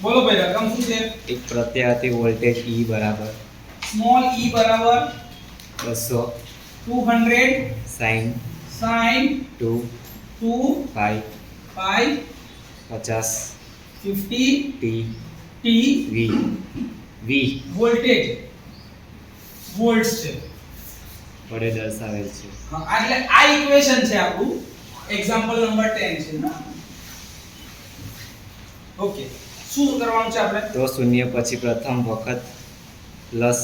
બોલો ભાઈ રકમ શું છે? એક પ્રત્યાઘાતી વોલ્ટેજ E બરાબર સ્મોલ e બરાબર 200 200 sin sin 2 2 pi pi 50 50 t t v v voltage volts છે. વડે દર્શાવેલ છે. હા એટલે આ ઇક્વેશન છે આપણું એક્ઝામ્પલ નંબર 10 છે ને. ઓકે શું કરવાનું છે આપણે? તો શૂન્ય પછી પ્રથમ વખત પ્લસ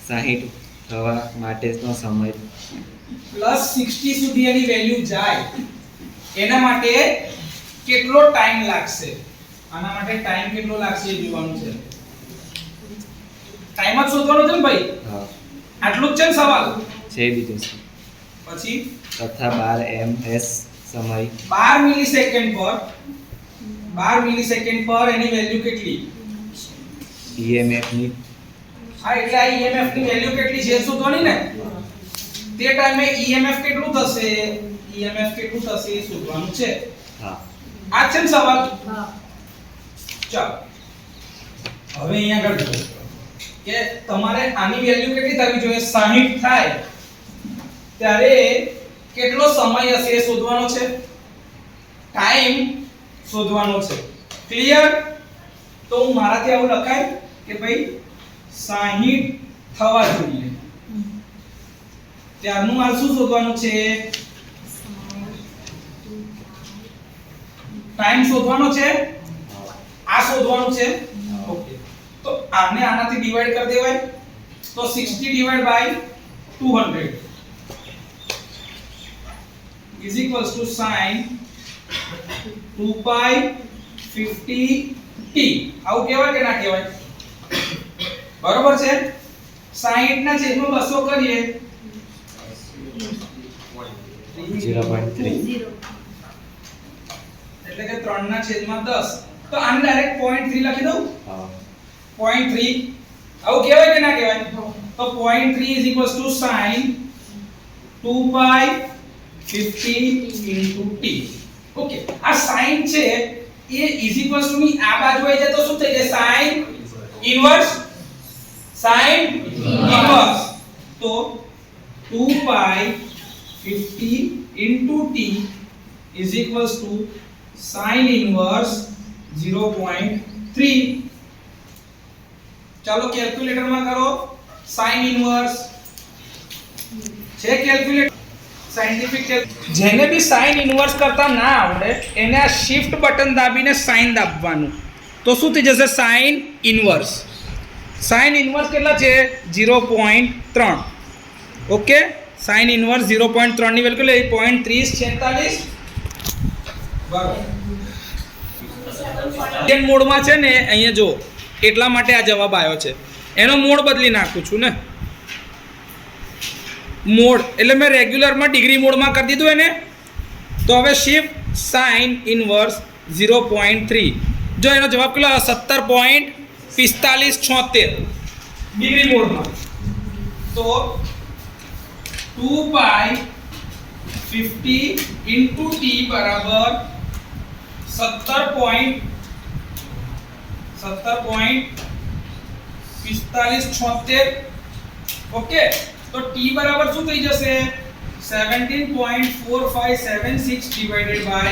60 થવા માટેનો સમય પ્લસ 60 સુધી એની વેલ્યુ જાય એના માટે કેટલો ટાઈમ લાગશે? આના માટે ટાઈમ કેટલો લાગશે એ જોવાનું છે. ટાઈમ જ શોધવાનો છે ને ભાઈ. હા આટલું જ છે ને સવાલ. છે બીજું છે પછી તથા 12 ms સમય 12 મિલિસેકન્ડ પર એની વેલ્યુ કેટલી? emf ની હા એટલે આ emf ની વેલ્યુ કેટલી છે શોધવાની ને. તે ટાઈમે emf કેટલું થશે એ શોધવાનું છે. હા આ છે ને સવાલ. હા ચાલો હવે અહીંયા આગળ જુઓ કે તમારે આની વેલ્યુ કેટલી થવી જોઈએ? 60 થાય ત્યારે કેટલો સમય હશે એ શોધવાનો છે. ટાઈમ શોધવાનો છે. ક્લિયર? તો હું મારાથી આવું લખાય કે ભાઈ 60 થવા જોઈએ ત્યારનું મારે શું શોધવાનું છે? ટાઈમ શોધવાનો છે. આ શોધવાનું છે. ઓકે તો આને આનાથી ડિવાઈડ કરી દેવાય તો 60 divide by 200 is equals to sin 2 pi 50 t. આવું કહેવાય કે ના કહેવાય? બરોબર છે. 60 ના છેદમાં 200 કરીએ 0.3 એટલે કે 3 ના છેદમાં 10 તો આને ડાયરેક્ટ 0.3 લખી દઉં. હા 0.3 આવું કહેવાય કે ના કહેવાય? તો 0.3 is equals to sin 2 pi 50 into t. Okay આ sin છે એ is equals to ની આ બાજુ આવી જાય તો શું થઈ જાય? sin inverse તો 2 pi 50 into t is equals to sin inverse 0.3. ચાલો કેલ્ક્યુલેટર માં કરો sin inverse છે કેલ્ક્યુલેટર સાયન્ટિફિક. જેને બી sin inverse કરતા ના આવડે એને આ shift બટન દાબીને sin દાબવાનું તો શું થઈ જશે? sin inverse કેટલા છે? 0.3. ઓકે sin inverse 0.3 ની વેલ્યુ લે 0.3046 બરાબર. કેન મોડમાં છે ને અહીંયા જો એટલા માટે આ જવાબ આવ્યો છે. એનો મોડ બદલી નાખું છું ને. મોડ એટલે મેં રેગ્યુલરમાં ડિગ્રી મોડમાં કરી દીધું એને. તો હવે શિફ્ટ sin ઇનવર્સ 0.3 જો એનો જવાબ કેટલો 17.4576 ડિગ્રી મોડમાં. તો 2 pi 50 into t બરાબર 17.4576. ઓકે તો t બરાબર શું થઈ જશે? 17.4576 divided by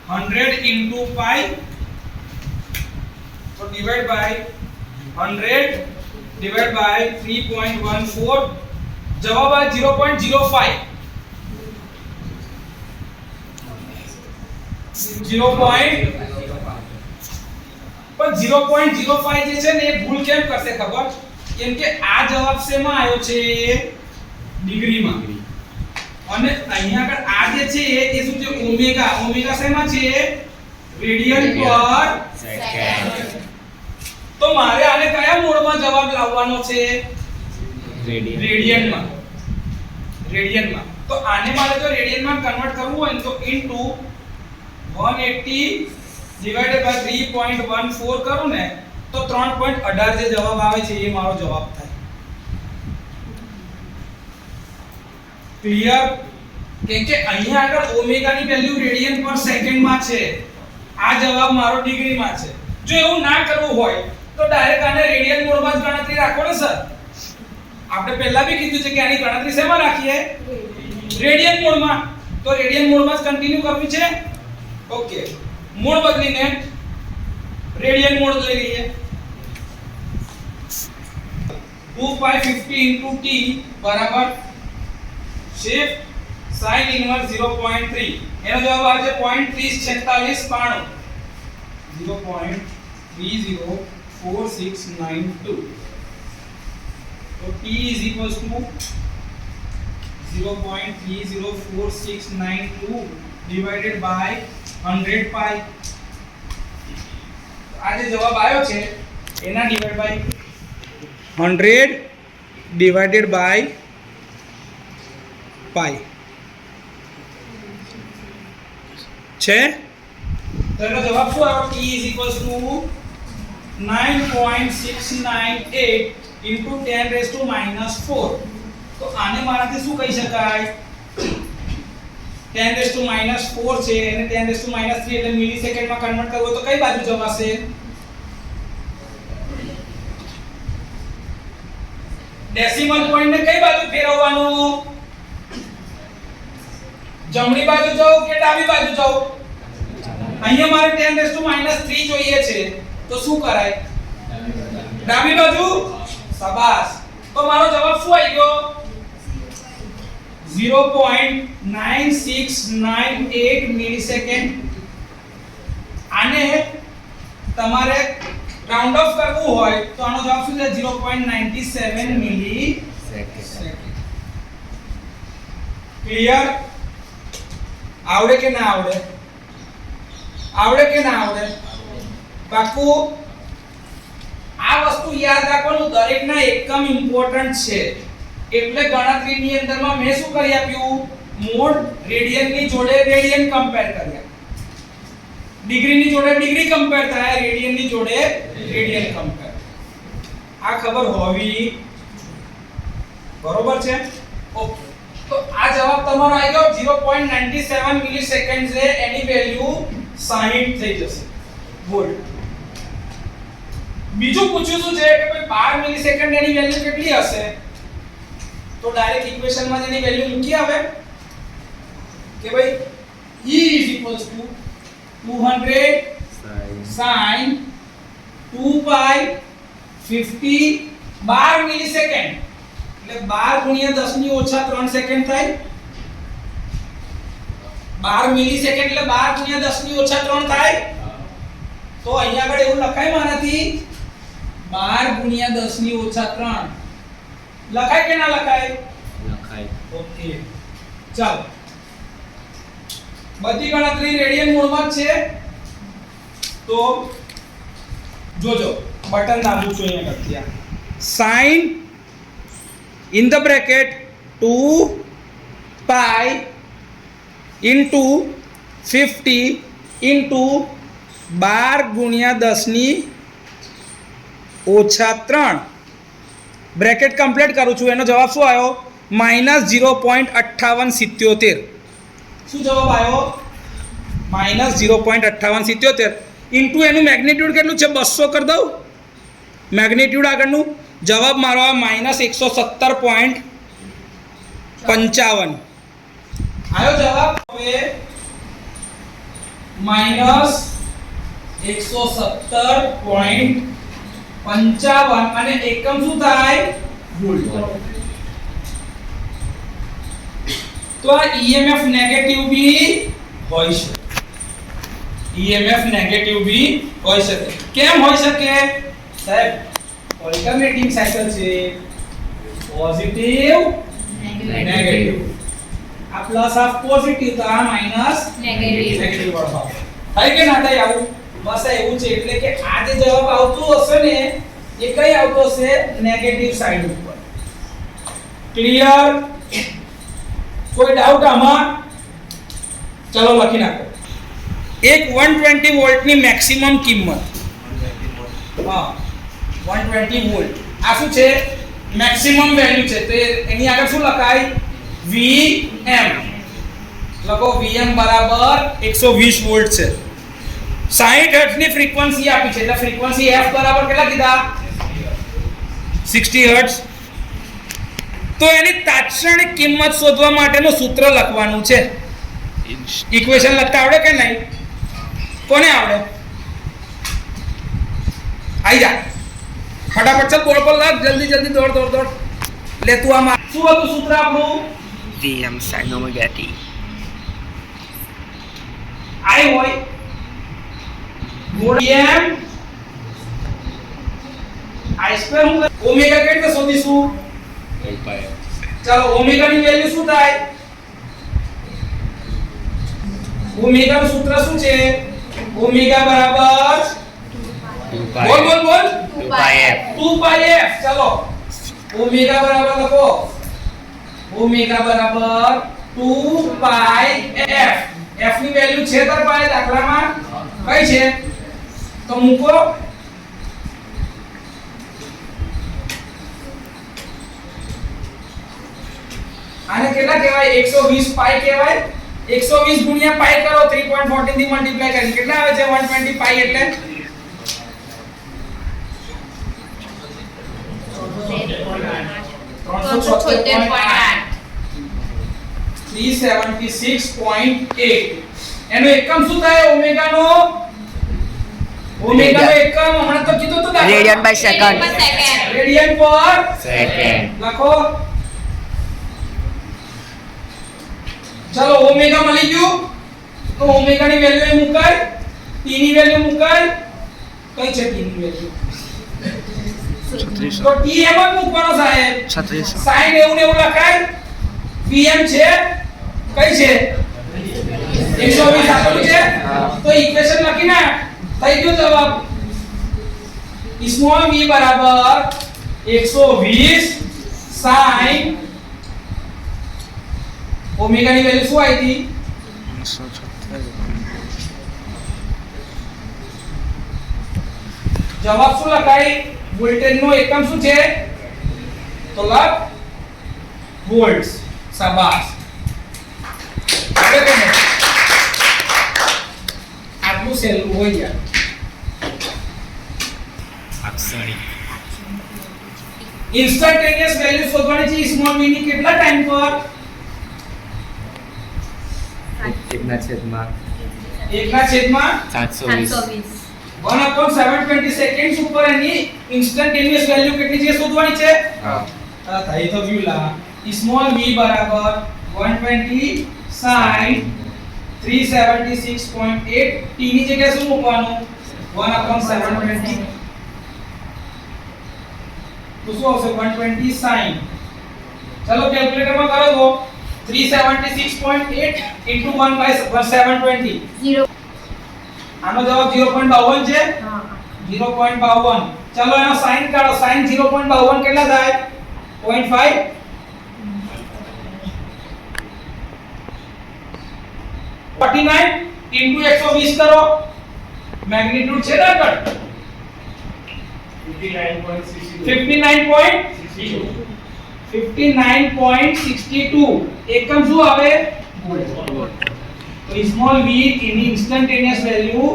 100 into pi. So divide by 100 divided by 3.14. જવાબ આવે 0.05. 0.05 જે છે ને એ ભૂલ કેમ કરશે ખબર? કેમ કે આ જવાબ શેમાં આવ્યો છે? ડિગ્રીમાં. અને અહીંયા આગળ આ જે છે એ શું છે? ઓમેગા શેમાં છે? રેડિયન પર સેકન્ડ. તો મારે આને કયા મોડમાં જવાબ લાવવાનો છે? રેડિયનમાં. તો આને મારે જો રેડિયનમાં કન્વર્ટ કરવું હોય ને તો ઇન્ટુ 180 divided by 3.14 કરું ને તો 3.18 જે જવાબ આવે છે એ મારો જવાબ થાય. ક્લિયર? કેમ કે અહીંયા આગળ ઓમેગા ની વેલ્યુ રેડિયન પર સેકન્ડ માં છે. આ જવાબ મારો ડિગ્રી માં છે. જો એવું ના કરવું હોય તો ડાયરેક્ટ આને રેડિયન મોડમાં જ ગણતરી રાખો ને સર. આપણે પહેલા બી કીધું છે કે આની ગણતરી શેમાં રાખીએ? રેડિયન મોડમાં. તો રેડિયન મોડમાં જ કન્ટિન્યુ કરવી છે. ઓકે, મોડ બદલીને રેડિયન મોડ લઈ લઈએ. 2π50 into t બરાબર શિફ્ટ sin ઇન્વર્સ 0.3. એનો જવાબ આવે છે 0.304692. 0.304692. તો t is equals to 0.304692 divided by 100 pi. આ જે જવાબ આવ્યો છે એના divide by 100 divided by pi છે. તો એનો જવાબ શું આવ્યો? t is equals to 9.698 into 10 raised to minus 4. તો આને મારાથી શું કહી શકાય? 10 raised to minus 4 છે અને 10 raised to minus 3 એટલે મિલિસેકન્ડમાં કન્વર્ટ કરવું તો કઈ બાજુ જવાશે? ડેસિમલ પોઈન્ટ ને કઈ બાજુ ફેરવવાનું? જમણી બાજુ જાવ કે ડાબી બાજુ જાવ? અહીંયા મારે 10 raised to minus 3 જોઈએ છે તો શું કરાય? ડાબી બાજુ. શાબાશ. તો મારો જવાબ શું આવી ગયો? 0.9698 મિલિસેકન્ડ. આને તમારે રાઉન્ડ ઓફ કરવું હોય તો આનો જવાબ શું છે? 0.97 મિલિસેકન્ડ. ક્લિયર? આવડે કે ના આવડે? આવડે કે ના આવડે? પાકું? આ વસ્તુ યાદ રાખવાનું, દરેકના એકમ ઇમ્પોર્ટન્ટ છે. એટલે ગણતરીની અંદરમાં મેં શું કરી આપ્યું? મોડ રેડિયનની જોડે રેડિયન કમ્પેર કર્યા. ડિગ્રીની જોડે ડિગ્રી કમ્પેર થાય, રેડિયનની જોડે રેડિયન કમ્પેર. આ ખબર હોવી બરોબર છે. ઓકે, તો આ જવાબ તમારો આવી ગયો 0.97 મિલિસેકન્ડ છે. એની વેલ્યુ 60 થઈ જશે વોલ્ટ. બીજું પૂછ્યું શું છે કે ભાઈ 12 મિલિસેકન્ડ એની વેલ્યુ કેટલી હશે? તો ડાયરેક્ટ ઇક્વેશનમાં એની વેલ્યુ મૂકી આવે કે ભાઈ E is equals to 200 sin 2pi 50 12 millisecond એટલે 12 ગુણ્યા 10 ની ઓછા 3 સેકન્ડ થાય. 12 મિલિસેકન્ડ એટલે 12 ગુણ્યા 10 ની ઓછા 3 થાય. તો અહીંયા આગળ એવું લખાય મારાથી 12 ગુણ્યા 10 ની ઓછા 3 લખાય કે ના લખાય? લખાય. ઓકે, ચાલો. બધી ગણતરી રેડિયન મોડમાં જ છે. તો જોજો, બટન દાબું છું અહીંયા કરતી. sin in the bracket 2 pi into 50 into 12 ગુણ્યા 10 ની ઓછા 3 બ્રેકેટ કમ્પ્લીટ કરું છું. એનો જવાબ શું આવ્યો? -0.5877. શું જવાબ આવ્યો? -0.5877 ઇન્ટુ એનું મેગ્નીટ્યુડ કેટલું છે? 200 કરી દઉં મેગ્નીટ્યુડ આગળનું. જવાબ મારો -117.55 આવ્યો જવાબ. હવે -117.55 અને એકમ શું થાય? વોલ્ટ. તો આ EMF નેગેટિવ બી હોઈ શકે. EMF નેગેટિવ બી હોઈ શકે. કેમ હોઈ શકે સાહેબ? ઓલ્ટરનેટિંગ સાયકલ છે. Positive negative. આ પ્લસ ઓફ પોઝિટિવ તો આ માઈનસ નેગેટિવ વાળો થાય કે ના થાય? આવું બસ એવું છે. એટલે કે આ જે જવાબ આવતો હશે ને એ કઈ આવતો હશે? નેગેટિવ સાઈડ ઉપર. ક્લિયર? કોઈ ડાઉટ આમાં? ચલો લખી નાખો. એક 120 વોલ્ટની મેક્સિમમ કિંમત. હા, 120 વોલ્ટ. આ શું છે? મેક્સિમમ વેલ્યુ છે. તો એની આગળ શું લખાય? Vm. લખો Vm બરાબર 120 વોલ્ટ છે. 60 હર્ટ્ઝ ની ફ્રીક્વન્સી આપી છે એટલે ફ્રીક્વન્સી f બરાબર કેટલા કીધા 60 હર્ટ્ઝ. તો એની તાત્ક્ષણિક કિંમત શોધવા માટેનું સૂત્ર લખવાનું છે. ઇક્વેશન લખતા આવડે કે નહીં? કોને આવડે? આઈ જા ફટાફટ ચલ બોર્ડ પર લખ, જલ્દી જલ્દી દોડ દોડ દોડ. લે તું આમાં શું હતું સૂત્ર આપણું? Vm sin omega t. આઈ હોય Vm I સ્ક્વેર હું ઓમેગા કેવી રીતે શોધીશું? ચાલો ઓમેગા ની વેલ્યુ શું થાય? ઓમેગા નું સૂત્ર શું છે? ઓમેગા બરાબર 2 બોલ બોલ બોલ 2 pi f. 2 pi f. ચાલો ઓમેગા બરાબર લખો. ઓમેગા બરાબર 2 pi f. f ની વેલ્યુ છે તાર પાસે દાખલામાં કઈ છે? તો મૂકો. આને કેટલા કહેવાય? 120 પાઈ કહેવાય. 120 ગુણ્યા પાઈ કરો 3.14 થી મલ્ટીપ્લાય કરી કેટલા આવે છે? 120 પાઈ એટલે 376.8. એનો એકમ શું થાય ઓમેગા નો? ઓમેગા નો એકમ હમણાં તો કીધું તો Radian by second. રેડિયન પર સેકન્ડ. લખો. ચલો ઓમેગા મળી ગયું તો ઓમેગા ની વેલ્યુ એ મુકાય, t ની વેલ્યુ મુકાય. કઈ છે t ની વેલ્યુ? તો t એમ જ મૂકવાનો સાહેબ. 36. sin એવું ને એવું લખાય. vm છે કઈ છે? 120 આપેલું છે. તો ઇક્વેશન લખી નાખ, થઈ ગયો જવાબ. સ્મોલ v બરાબર 120 sin ઓમેગા ની વેલ્યુ શું આવી હતી? 176. જવાબ શું લખાય? વોલ્ટેજ નો એકમ શું છે? તો લખ વોલ્ટ્સ. શાબાશ. હવે તમે આટલું સહેલું હોય યાર. અક્ષણી. ઇન્સ્ટન્ટેનિયસ વેલ્યુ શોધવાની છે સ્મોલ v ની કેટલા ટાઈમ પર? એકના છેદમાં 1/720 720. 1/720 સેકન્ડ્સ ઉપર એની ઇન્સ્ટન્ટેનિયસ વેલ્યુ કેટલી છે શોધવાની છે? હા. આ થઈ તો વ્યુ લા. સ્મોલ v બરાબર 120 sin 376.8. t ની જગ્યાએ શું મૂકવાનું? 1/720. તો શું આવશે? 120 sin. ચલો કેલ્ક્યુલેટરમાં કરો તો 376.8 into 1/720. 0. આનો જવાબ 0.52 છે. હા. 0.52. ચલો એનો sin કાઢો. sin 0.52 કેટલા થાય? 0.5. 49 into 120 કરો. મેગ્નીટ્યુડ છે ને આગળ 59.62 એકમ શું આવે? વોલ્ટ. તો સ્મોલ v એની ઇન્સ્ટન્ટેનિયસ વેલ્યુ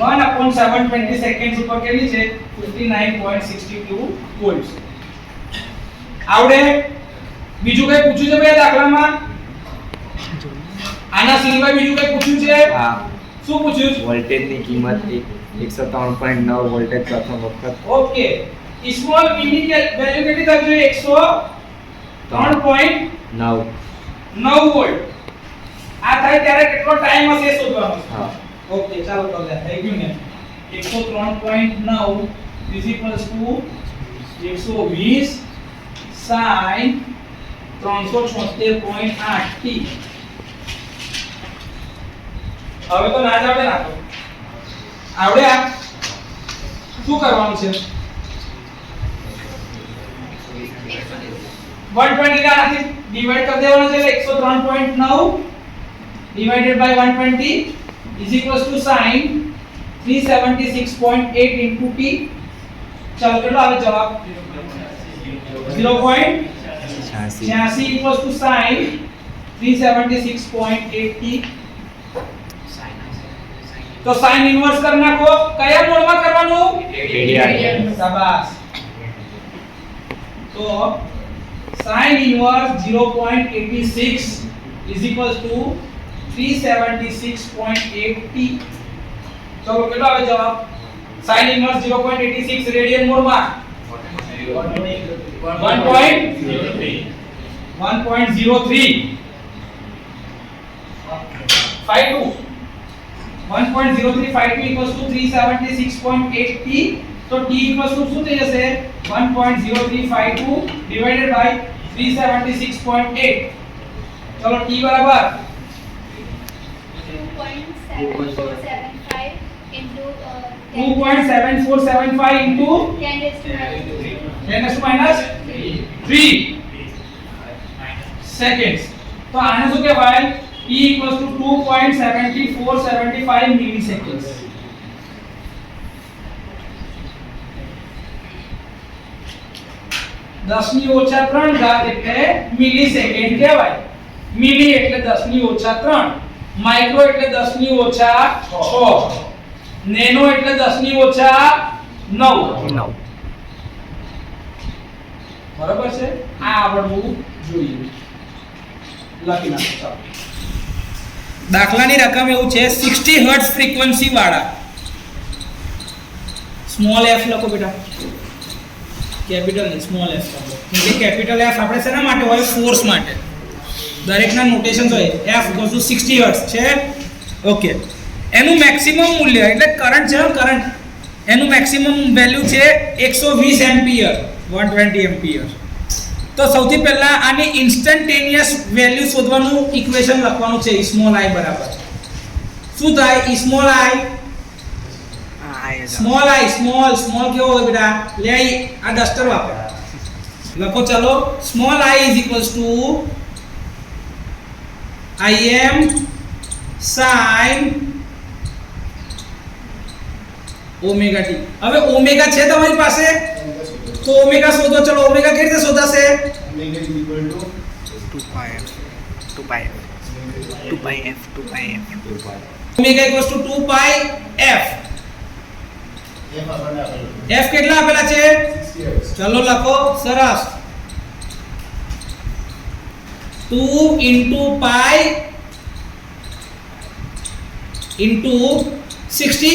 1/720 સેકન્ડ્સ ઉપર કેટલી છે? 59.62 વોલ્ટ. આવડે? બીજું કઈ પૂછ્યું છે બે દાખલામાં? આના સિવાય બીજું કઈ પૂછ્યું છે? હા. શું પૂછ્યું છે? વોલ્ટેજની કિંમત 103.9 વોલ્ટેજ પ્રથમ વખત ઓકે. સ્મોલ v ની વેલ્યુ કેટલી થવી જોઈએ? 103.9 9. વોલ્ટ. આ થાય ત્યારે કેટલો ટાઈમ હશે એ શોધવાનો છે. હા. ઓકે ચાલો તો લે થઈ ગયું ને 103.9 is equals to 120 sin 376.8 t. હવે તો ના જ આવડે ના તો આવડે. આ શું કરવાનું છે? 120 ને આનાથી ડિવાઈડ કરી દેવાનો છે એટલે 103.9 divided by 120 is equals to sin 376.8 into t. ચાલો કેટલો આવે જવાબ? 0.86 equals to sin 376.8 t. તો sin ઇન્વર્સ કરી નાખો. કયા મોડમાં કરવાનું? રેડિયન. શાબાશ. તો sin inverse 0.86 is equals to 376.8t. ચલો કેટલો આવે જવાબ? sin inverse 0.86 રેડિયન મોડમાં 1.03 52 1.0352 equals to 376.8t. તો t equals to શું થઈ જશે? 1.0352 divided by 376.8. ચલો t બરાબર 2.7475 into 2.7475 into 10 raised to 10 to minus 3 seconds. તો આને શું કહેવાય? t equals to 2.7475 milliseconds. દસ ની ઓછા 3 ઘાત એટલે મિલી સેકન્ડ કહેવાય. મિલી એટલે 10 ની ઓછા 3, માઇક્રો એટલે 10 ની ઓછા 6, નેનો એટલે 10 ની ઓછા 9. No. બરાબર છે? આ આવડવું જોઈએ. લખી નાખો ચાલો. દાખલાની રકમ એવું છે 60 હર્ટ્ઝ ફ્રીક્વન્સી વાળા સ્મોલ f લખો બેટા. કેપિટલ નહીં સ્મોલ f લખો. કેમ કે કેપિટલ f આપણે શેના માટે હોય? ફોર્સ માટે. દરેકના નોટેશન્સ હોય. f = 60 હર્ટ્ઝ છે. ઓકે. એનું મેક્સિમમ મૂલ્ય એટલે કરંટ છે, કરંટ એનું મેક્સિમમ વેલ્યુ છે 120 એમ્પિયર, 120 એમ્પિયર. તો સૌથી પહેલા આની ઇન્સ્ટન્ટેનિયસ વેલ્યુ શોધવાનું ઇક્વેશન લખવાનું છે. સ્મોલ i બરાબર શું થાય? Small i small i small કેવો હોય બેટા? લે આ ડસ્ટર વાપર. લખો ચલો. Small i is equals to Im sin omega t. હવે ઓમેગા છે તમારી પાસે તો ઓમેગા શોધો. ચલો ઓમેગા કેવી રીતે શોધાશે? Omega is equal to 2pi f. Omega equals to 2pi f. f કેટલા આપેલા છે? ચલો લખો. સરસ. 2 into pi into 60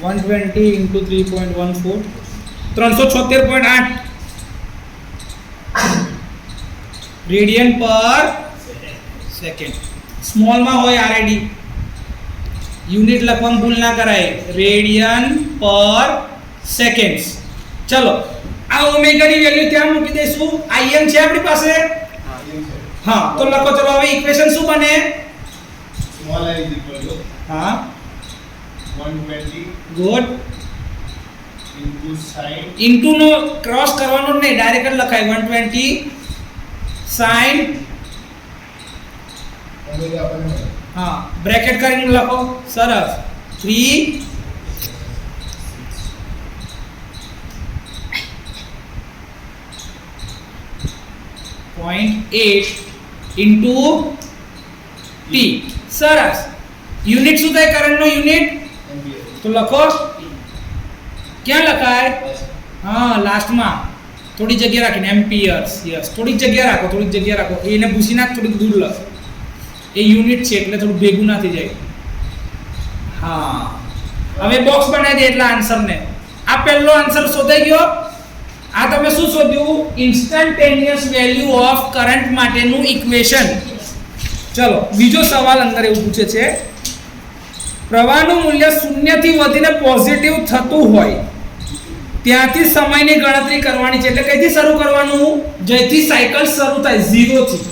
120 into 3.14 376.8 radian પર સેકન્ડ. સ્મોલ માં હોય RAD. યુનિટ લખવામાં ભૂલ ના કરાય. રેડિયન પર સેકન્ડ્સ. ચલો આ ઓમેગા ની વેલ્યુ ત્યાં મૂકી દઈશું. Im છે આપણી પાસે. હા તો લખો. ચલો હવે ઇક્વેશન શું બને? small I is equal to હા 120 ગુડ. into sin ઇન્ટુ નો ક્રોસ કરવાનો નહીં, ડાયરેક્ટ જ લખાય. 120 sin omega આપણને મળે. હા બ્રેકેટ કરીને લખો. સરસ. 3 0.8 into t. સરસ. યુનિટ શું થાય? કરંટ નો યુનિટ Ampere. તો લખો. ક્યાં લખાય? હા લાસ્ટમાં થોડી જગ્યા રાખીને એમ્પિયર્સ. યસ થોડીક જગ્યા રાખો. એને ભૂસી નાખ, થોડીક દૂર લખ. એ યુનિટ છે એટલે થોડું ભેગું ના થઈ જાય. હા હવે બોક્સ બનાવી દે એટલે આન્સર ને. આ પહેલો આન્સર શોધાઈ ગયો. આ તમે શું શોધ્યું? ઇન્સ્ટન્ટેનિયસ વેલ્યુ ઓફ કરંટ માટેનું ઇક્વેશન. ચલો બીજો સવાલ અંદર એવું પૂછે છે, પ્રવાહનું મૂલ્ય 0 થી વધીને પોઝિટિવ થતું હોય ત્યાંથી સમયની ગણતરી કરવાની છે. એટલે કઈથી શરૂ કરવાનું? જેથી સાયકલ શરૂ થાય 0 થી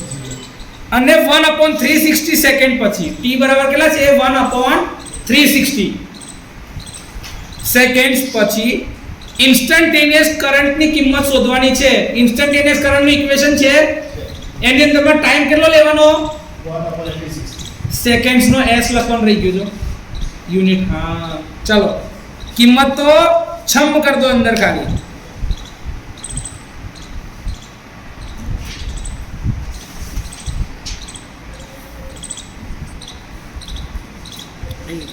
અને 1/360 સેકન્ડ પછી. t બરાબર કેટલા છે? 1/360 સેકન્ડ્સ પછી ઇન્સ્ટન્ટેનિયસ કરંટની કિંમત શોધવાની છે. ઇન્સ્ટન્ટેનિયસ કરંટનું ઇક્વેશન છે એની અંદર ટાઈમ કેટલો લેવાનો? 1/360. સેકન્ડ્સ નો s લખવાનું રહી ગયું છે યુનિટ. હા ચલો કિંમત તો છમ કર દો અંદર ખાલી.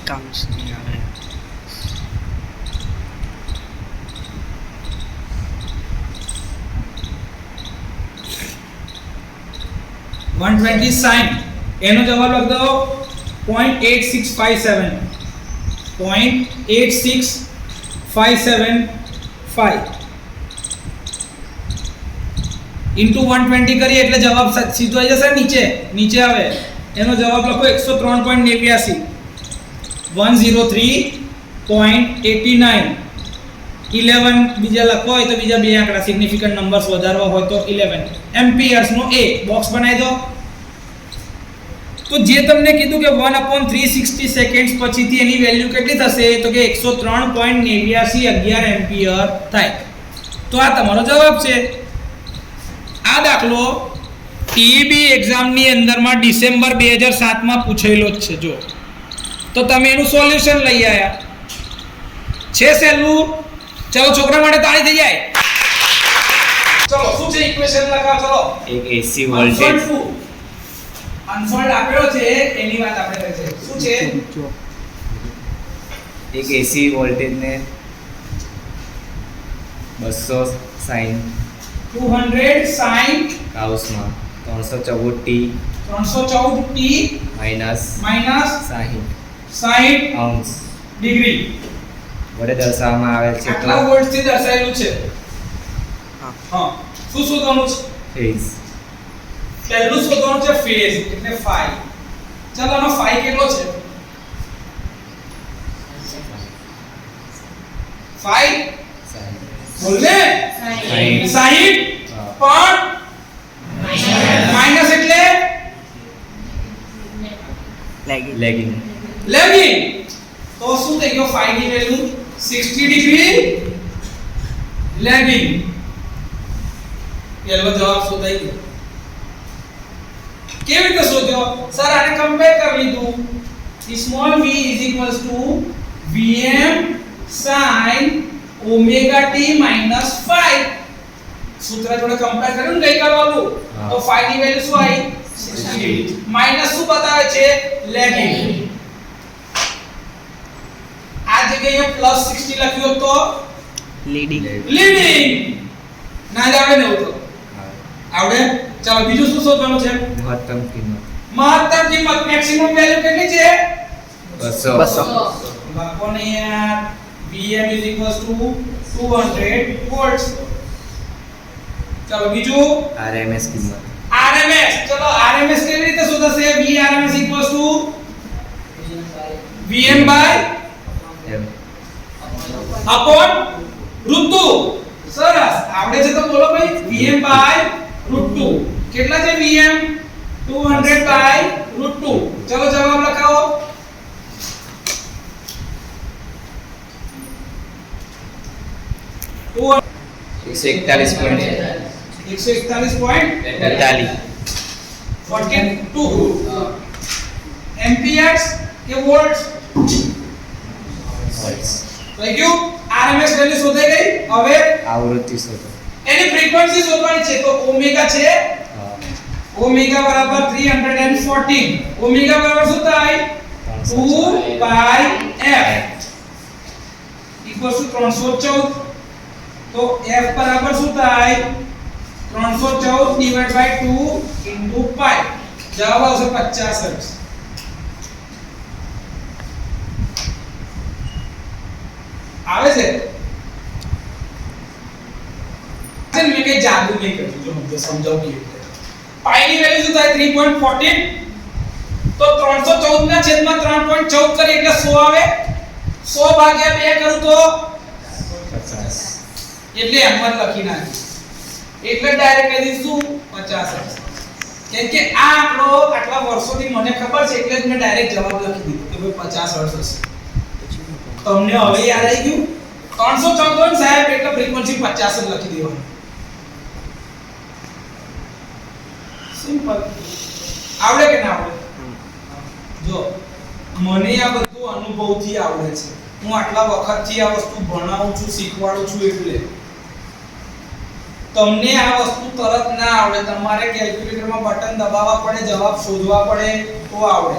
કાઉન્ટ્સ નહીં આવે 120 sin એનો જવાબ લખ દો 0.8657 0.86575 ઇન્ટુ 120 કરીએ એટલે જવાબ સીધો આવી જશે નીચે આવે એનો જવાબ લખો 103.89 103.89 11 બીજા લખો હોય તો બીજા બે આંકડા સિગ્નિફિકન્ટ નંબર્સ વધારવા હોય તો 11 એમ્પિયર્સ નો a બોક્સ બનાવી દો તો જે તમને કીધું કે 1/360 સેકન્ડ્સ પછીથી એની વેલ્યુ કેટલી થશે તો કે 103.8911 એમ્પિયર થાય તો આ તમારો જવાબ છે આ દાખલો ટીઈબી એક્ઝામની અંદરમાં ડિસેમ્બર 2007 માં પૂછેલો જ છે જો તો તમે એનું સોલ્યુશન લઈ આયા છે સહેલું ચલો છોકરા માટે તાળી થઈ જાય ચલો શું છે ઇક્વેશન લખાવ ચલો એક એસી વોલ્ટેજ અનફોલ્ડ આપેલો છે એની વાત આપણે કરીએ છીએ શું છે એક એસી વોલ્ટેજને 200 sin 200 sin કાઉસમાં 314t 314t minus minus 60 અંશ ડિગ્રી વડે દર્શાવવામાં આવે છે તો આટલા વોલ્ટ થી દર્શાવેલું છે હા શું શોધવાનું છે ફેઝ પહેલું શોધવાનું છે ફેઝ એટલે phi ચાલો આનો phi કેટલો છે phi બોલ ને 60 પણ માઈનસ એટલે લેગિંગ લેગિંગ તો શું થઈ ગયો phi ની વેલ્યુ 60 ડિગ્રી લેગિંગ પહેલો જવાબ શોધાઈ ગયો કેવી રીતે શોધ્યો સર આને કમ્પેર કરી લીધું small v vm sin omega t minus phi સૂત્ર જોડે કમ્પેર કર્યું ને ગઈકાલ વાળું તો phi ની વેલ્યુ શું આવી 60 માઈનસ શું બતાવે છે લેગિંગ આ જગ્યાએ પ્લસ 60 લખ્યું તો લીડિંગ ના જ આવડે ને એવું તો આવડે ચાલો બીજું શું શોધવાનું છે મહત્તમ કિંમત મેક્સિમમ વેલ્યુ કેટલી છે 200 બાપો ને યાર Vm 200 volts ચાલો બીજું RMS કિંમત RMS ચલો RMS કેવી રીતે શોધાશે Vrms Vm by M upon √2 સરસ આવડે છે તો બોલો ભાઈ Vm by √2 કેટલા છે Vm 200 by √2 ચલો જવાબ લખાવો તો 141.42 એમ્પિયર્સ કે વોલ્ટ્સ થઈ ગયું RMS વેલ્યુ શોધાઈ ગઈ હવે આવૃત્તિ શોધો એની ફ્રીક્વન્સી શોધવાની છે તો ઓમેગા છે ઓમેગા બરાબર 314 ઓમેગા બરાબર શું થાય 2 પાઈ f ઇક્વલ્સ ટુ 314 તો f બરાબર શું થાય 314 ડિવાઇડ બાય 2 ઇન્ટુ પાઈ જવાબ આવશે 50 હર્ટ્ઝ આવે છે મેં કઈ જાદુ નહીં કર્યું જો હું સમજાવું કેવી રીતે પાઈ ની વેલ્યુ શું થાય 3.14 તો 314 ના છેદમાં 3.14 કરી એટલે 100 આવે 100 ભાગ્યા 2 કરું તો 50 એટલે એમ જ લખી નાખી એટલે ડાયરેક્ટ કહી દઈશું 50 કેમ કે આ આંકડો આટલા વર્ષોથી મને ખબર છે એટલે જ મેં ડાયરેક્ટ જવાબ લખી દીધો કે ભાઈ 50 હર્ટ્ઝ હશે તમને હવે યાદ આવી ગયું 314 સાહેબ એટલે ફ્રીક્વન્સી 50 જ લખી દેવાનું સિમ્પલ આવડે કે ના આવડે જો મને આ બધું અનુભવથી આવડે છે હું આટલા વખતથી આ વસ્તુ ભણાવું છું શીખવાડું છું એટલે તમને આ વસ્તુ તરત ના આવડે તમારે કેલ્ક્યુલેટરમાં બટન દબાવવા પડે જવાબ શોધવા પડે તો આવડે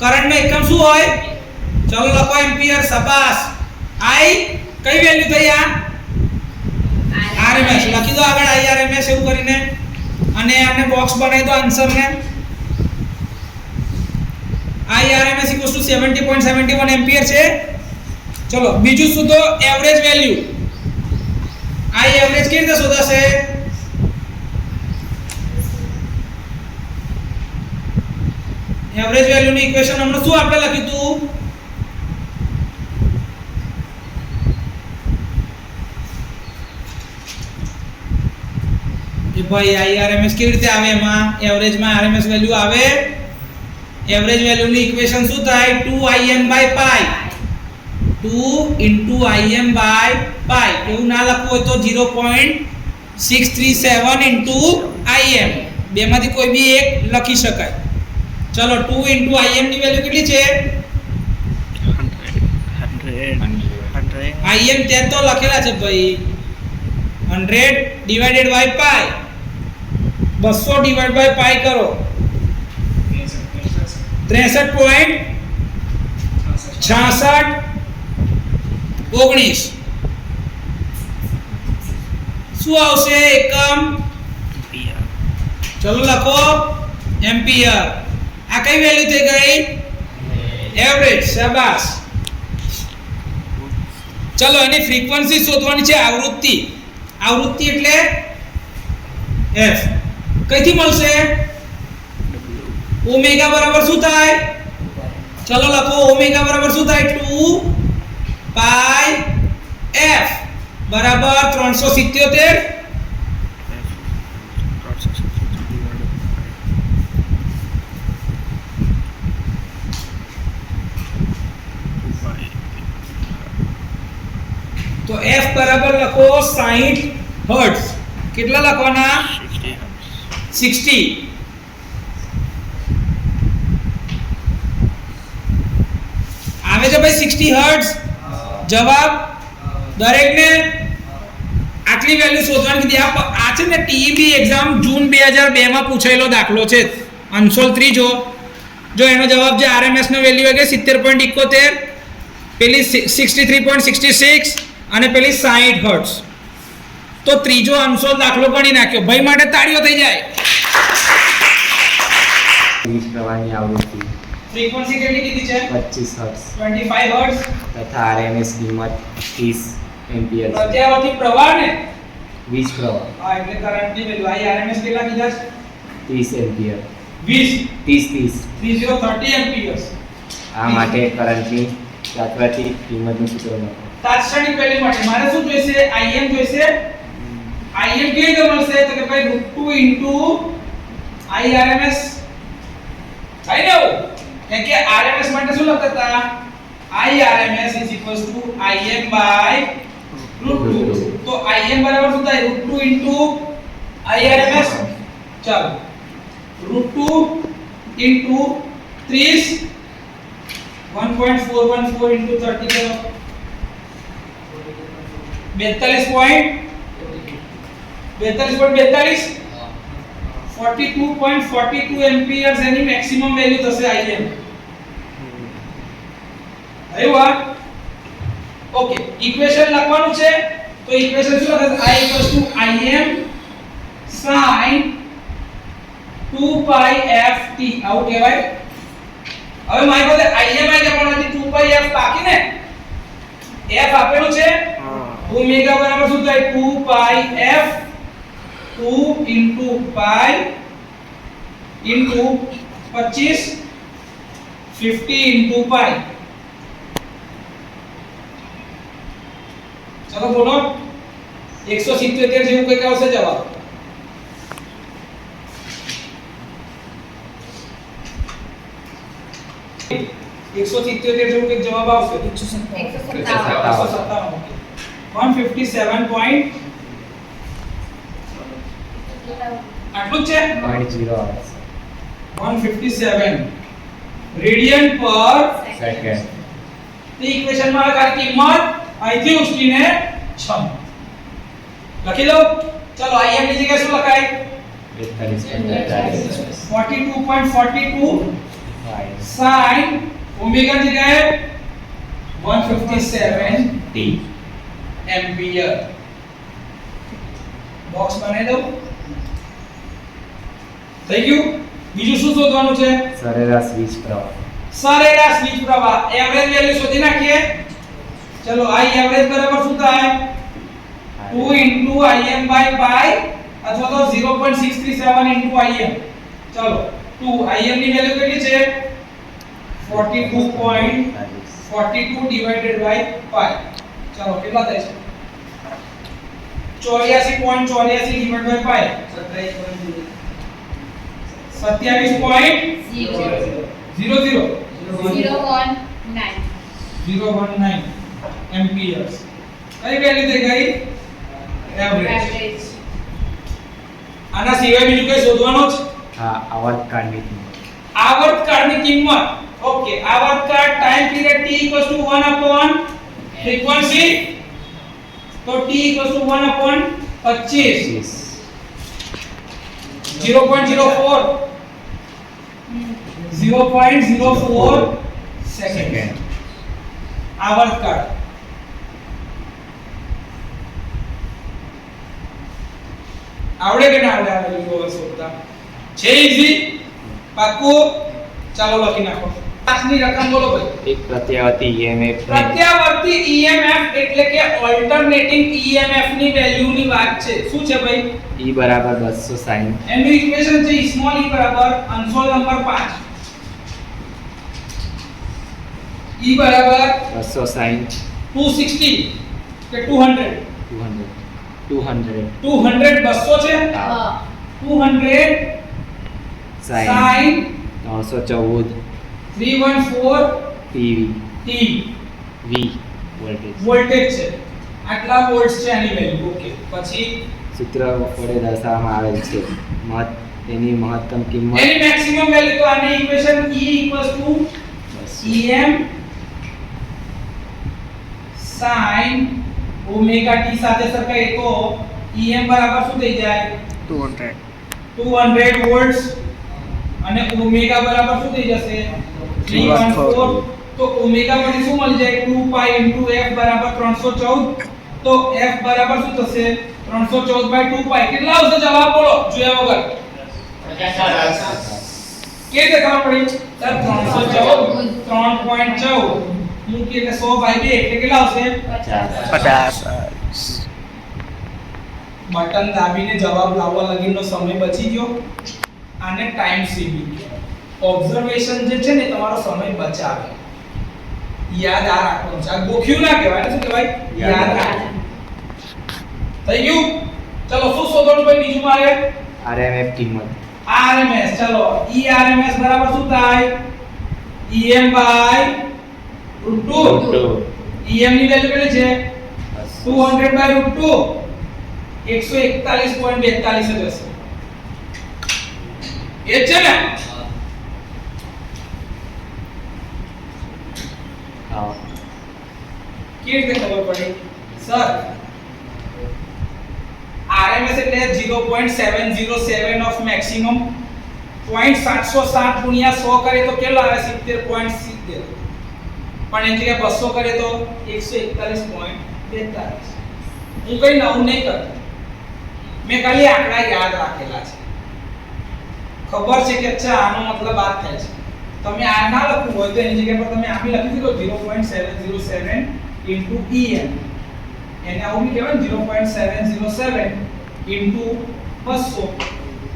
કરંટ નો એકમ શું હોય? ચલો લખો એમ્પિયર. શાબાશ. I કઈ વેલ્યુ થઈ આ? RMS. લખી દો આગળ IRMS એવું કરીને અને આને બોક્સ બનાવી દો આન્સર ને. IRMS = 70.71 એમ્પિયર છે. ચલો બીજું શોધો એવરેજ વેલ્યુ. I એવરેજ કેવી રીતે શોધાશે? એવરેજ વેલ્યુ ની ઇક્વેશન હમણાં શું આપણે લખ્યું હતું? એ ભાઈ IRMS કેવી રીતે આવે? એમાં એવરેજ માં RMS વેલ્યુ આવે. એવરેજ વેલ્યુ ની ઇક્વેશન શું થાય? 2Im/pi. 2 * Im/pi. એવું ના લખવું હોય તો 0.637 * Im. બેમાંથી કોઈ બી એક લખી શકાય. ચલો 2 * Im ની વેલ્યુ કેટલી છે? 100 Im ત્યાં તો લખેલા છે ભાઈ. 100 / pi. 200 / pi કરો. 63.66 19 શું આવશે એકમ? ચલો લખો એમ્પિયર. આ કઈ વેલ્યુ થઈ ગઈ? એવરેજ. શાબાશ. ચલો એની ફ્રીક્વન્સી શોધવાની છે. આવૃત્તિ. આવૃત્તિ એટલે f. કઈથી મળશે? ઓમેગા બરાબર શું થાય? ચલો લખો ઓમેગા બરાબર શું થાય? 2 પાઈ f બરાબર 377. તો f બરાબર લખો 60 હર્ટ્ઝ. કેટલા લખવાના? 60. આવે છે ભાઈ 60 હર્ટ્ઝ જવાબ? દરેકને આટલી વેલ્યુ શોધવાની કીધી. આ છે ને ટીઈબી એક્ઝામ જૂન 2002 માં પૂછાયેલો દાખલો છે. અંશોલ ત્રીજો. જો એનો જવાબ જે RMS નો વેલ્યુ હોય કે 70.71, પેલી 63.66 અને પેલી 60 હર્ટ્ઝ. તો ત્રીજો અંશોલ દાખલો ગણી નાખ્યો. ભાઈ માટે તાળીઓ થઈ જાય. વીજ પ્રવાહની આવૃત્તિ ફ્રીક્વન્સી કેટલી કીધી છે? 25 હર્ટ્ઝ 25 હર્ટ્ઝ. તથા RMS કિંમત 30 એમ્પિયર છે. પ્રત્યાવર્તી પ્રવાહ ને વીજ પ્રવાહ હા એટલે કરંટની વેલ્યુ RMS કેટલા કીધા છે? 30 એમ્પિયર 20 30 30 એમ્પિયર્સ. આ માટે કરંટની પ્રાકૃતિક કિંમતનું સૂત્ર લખો. તાત્ક્ષણિક વેલ્યુ માટે મારે શું જોઈશે? Im જોઈશે. Im કેવી રીતે મળશે? તો કે ભાઈ √2 * IRMS. આઈ નો કેમ કે RMS માટે શું લખતા હતા? IRMS = Im/√2. તો Im બરાબર શું થાય? √2 * IRMS. ચાલો √2 * 30 1.414 * 30 કરો. 42.42 42.42 એમ્પિયર્સ એની મેક્સિમમ વેલ્યુ થશે Im. આવ્યું? ઓકે ઇક્વેશન લખવાનું છે. તો ઇક્વેશન શું લખશે? I = Im sin 2πft. આવું કહેવાય. હવે મારી પાસે Im આવી ગયા પણ હજી 2πf બાકી ને. f આપેલું છે. ઓમેગા બરાબર શું થાય? 2πf 2 * પાઈ * 25 50 * પાઈ. ચલો બોલો 177 જેવું કંઈક આવશે જવાબ. એકસો સિત્તોતેર જેવું કંઈક જવાબ આવશે. 157 point આટલું જ છે. 0.0 આવે 157 રેડિયન પર સેકન્ડ. તો ઇક્વેશન માં ખાલી કિંમત અહીંથી ઉચકીને 6 લખી લો. ચલો Im ની જગ્યાએ શું લખાય? 42.42 42.42 sin ઓમેગા જગ્યાએ 157 ટી એમ્પિયર બોક્સ બનાવી દઉં થઈ ગયું બીજું શું શોધવાનું છે સરેરાશ વીજ પ્રવાહ સરેરાશ વીજ પ્રવાહ એવરેજ વેલ્યુ શોધી નાખીએ ચલો I એવરેજ બરાબર શું થાય 2 Im by pi અથવા તો 0.637 Im ચલો 2 Im ની વેલ્યુ કેટલી છે 42.42 divided by pi ચલો કેટલા થાય છે 84.84 divided by pi 27.00 019 amperes કઈ વેલ્યુ થઈ ગઈ એવરેજ આના સિવાય બીજું કઈ શોધવાનું છે હા આવર્તકાળની કિંમત આવર્તકાળની કિંમત ઓકે આવર્તકાળ time period t 1 upon frequency તો t 1 upon 25 0.04 સેકન્ડ આવર્તકાળ આવડે કે ના આવડે આ વેલ્યુ શોધતા છે ઈઝી પાક્કું ચાલો લખી નાખો પાછની રકમ બોલો ભાઈ એક પ્રત્યાવર્તી EMF પ્રત્યાવર્તી EMF એટલે કે ઓલ્ટરનેટિંગ EMF ની વેલ્યુ ની વાત છે શું છે ભાઈ E બરાબર 260 એનું ઇક્વેશન છે સ્મોલ e બરાબર અનસોલ્વ નંબર 5 e બરાબર 260 260 કે 200 200 200 છે હા 200 sin 314 314 PV t V voltage voltage છે આટલા વોલ્ટ્સ છે આની વેલ્યુ ઓકે પછી સૂત્ર વડે દર્શાવવામાં આવેલ છે એની મહત્તમ કિંમત એની મેક્સિમમ વેલ્યુ તો આની equation E Em sin omega t સાથે સરખાઈએ તો Em બરાબર શું થઈ જાય 200 200 વોલ્ટ્સ અને ઓમેગા બરાબર શું થઈ જશે 314 તો ઓમેગા માંથી શું મળી જાય 2 પાઈ f બરાબર 314 તો f બરાબર શું થશે 314 બાય 2 પાઈ કેટલા આવશે જવાબ બોલો જોયા વગર 50 કે દેખાવા પડી સર 314 3.14 મૂકી એટલે 100 બાય 2 એટલે કેટલા આવશે 50 બટન દાબીને જવાબ લાવવા લગીનો સમય બચી ગયો આને ટાઈમ સેવિંગ ઓબ્ઝર્વેશન જે છે ને તમારો સમય બચાવે યાદ આ રાખવાનું છે આ ગોખ્યું ના કહેવાય ને શું કહેવાય યાદ રાખવું થઈ ગયું ચલો શું શોધવાનું ભાઈ બીજું મારે RMF કિંમત RMS ચલો RMS બરાબર શું થાય Em by √2 Em ની વેલ્યુ કેટલી છે 200 by √2 141.42 જ હશે એ છે ને હા કેવી રીતે ખબર પડી સર RMS એટલે 0.707 ઓફ મેક્સિમમ 0.707 ગુણ્યા 100 કરે તો કેટલો આવે 70.70 પણ એની જગ્યાએ 200 કરે તો 141.42 હું કઈ નવું નહીં કરતો મેં ખાલી આંકડા યાદ રાખેલા છે ખબર છે કે અચ્છા આનો મતલબ આ થાય છે તમે આ ના લખવું હોય તો એની જગ્યા પર તમે આ બી લખી દો 0.707 ઇન્ટુ EM એને આવું બી કહેવાય 0.707 ઇન્ટુ 200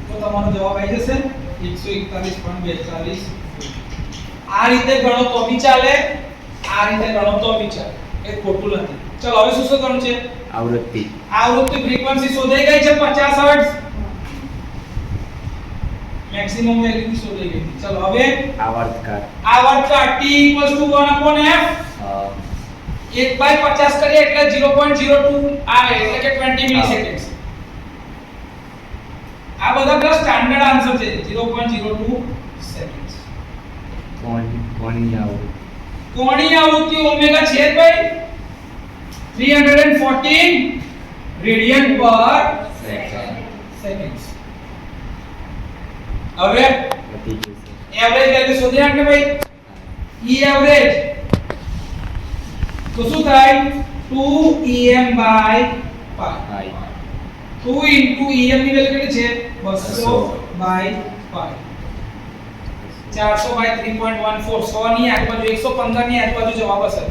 તો તમારો જવાબ આવી જશે 141.42 આ રીતે ગણો તો બી ચાલે આ રીતે ગણો તો બી ચાલે એ ખોટું નથી ચલો હવે શું શોધવાનું છે આવૃત્તિ ફ્રીક્વન્સી શોધાઈ ગઈ છે 50 હર્ટ્ઝ મેક્સિમમ વેલ્યુ શોધાઈ ગઈ ચલો હવે આવર્તકાળ t 1/f 1/50 કરીએ એટલે 0.02 આવે એટલે કે 20 મિલિસેકન્ડ્સ આ બધા પ્લસ સ્ટાન્ડર્ડ આન્સર છે 0.02 સેકન્ડ્સ કોણીય આવૃત્તિ ઓમેગા છે ભાઈ 314 રેડિયન પર સેકન્ડ્સ હવે એવરેજ વેલ્યુ શોધી નાખને ભાઈ E એવરેજ તો શું થાય 2em by pi pi 2 into em ની વેલ્યુ કેટલી છે 200 by pi 400 by 3.14 100 ની આજુબાજુ 115 ની આજુબાજુ જવાબ હશે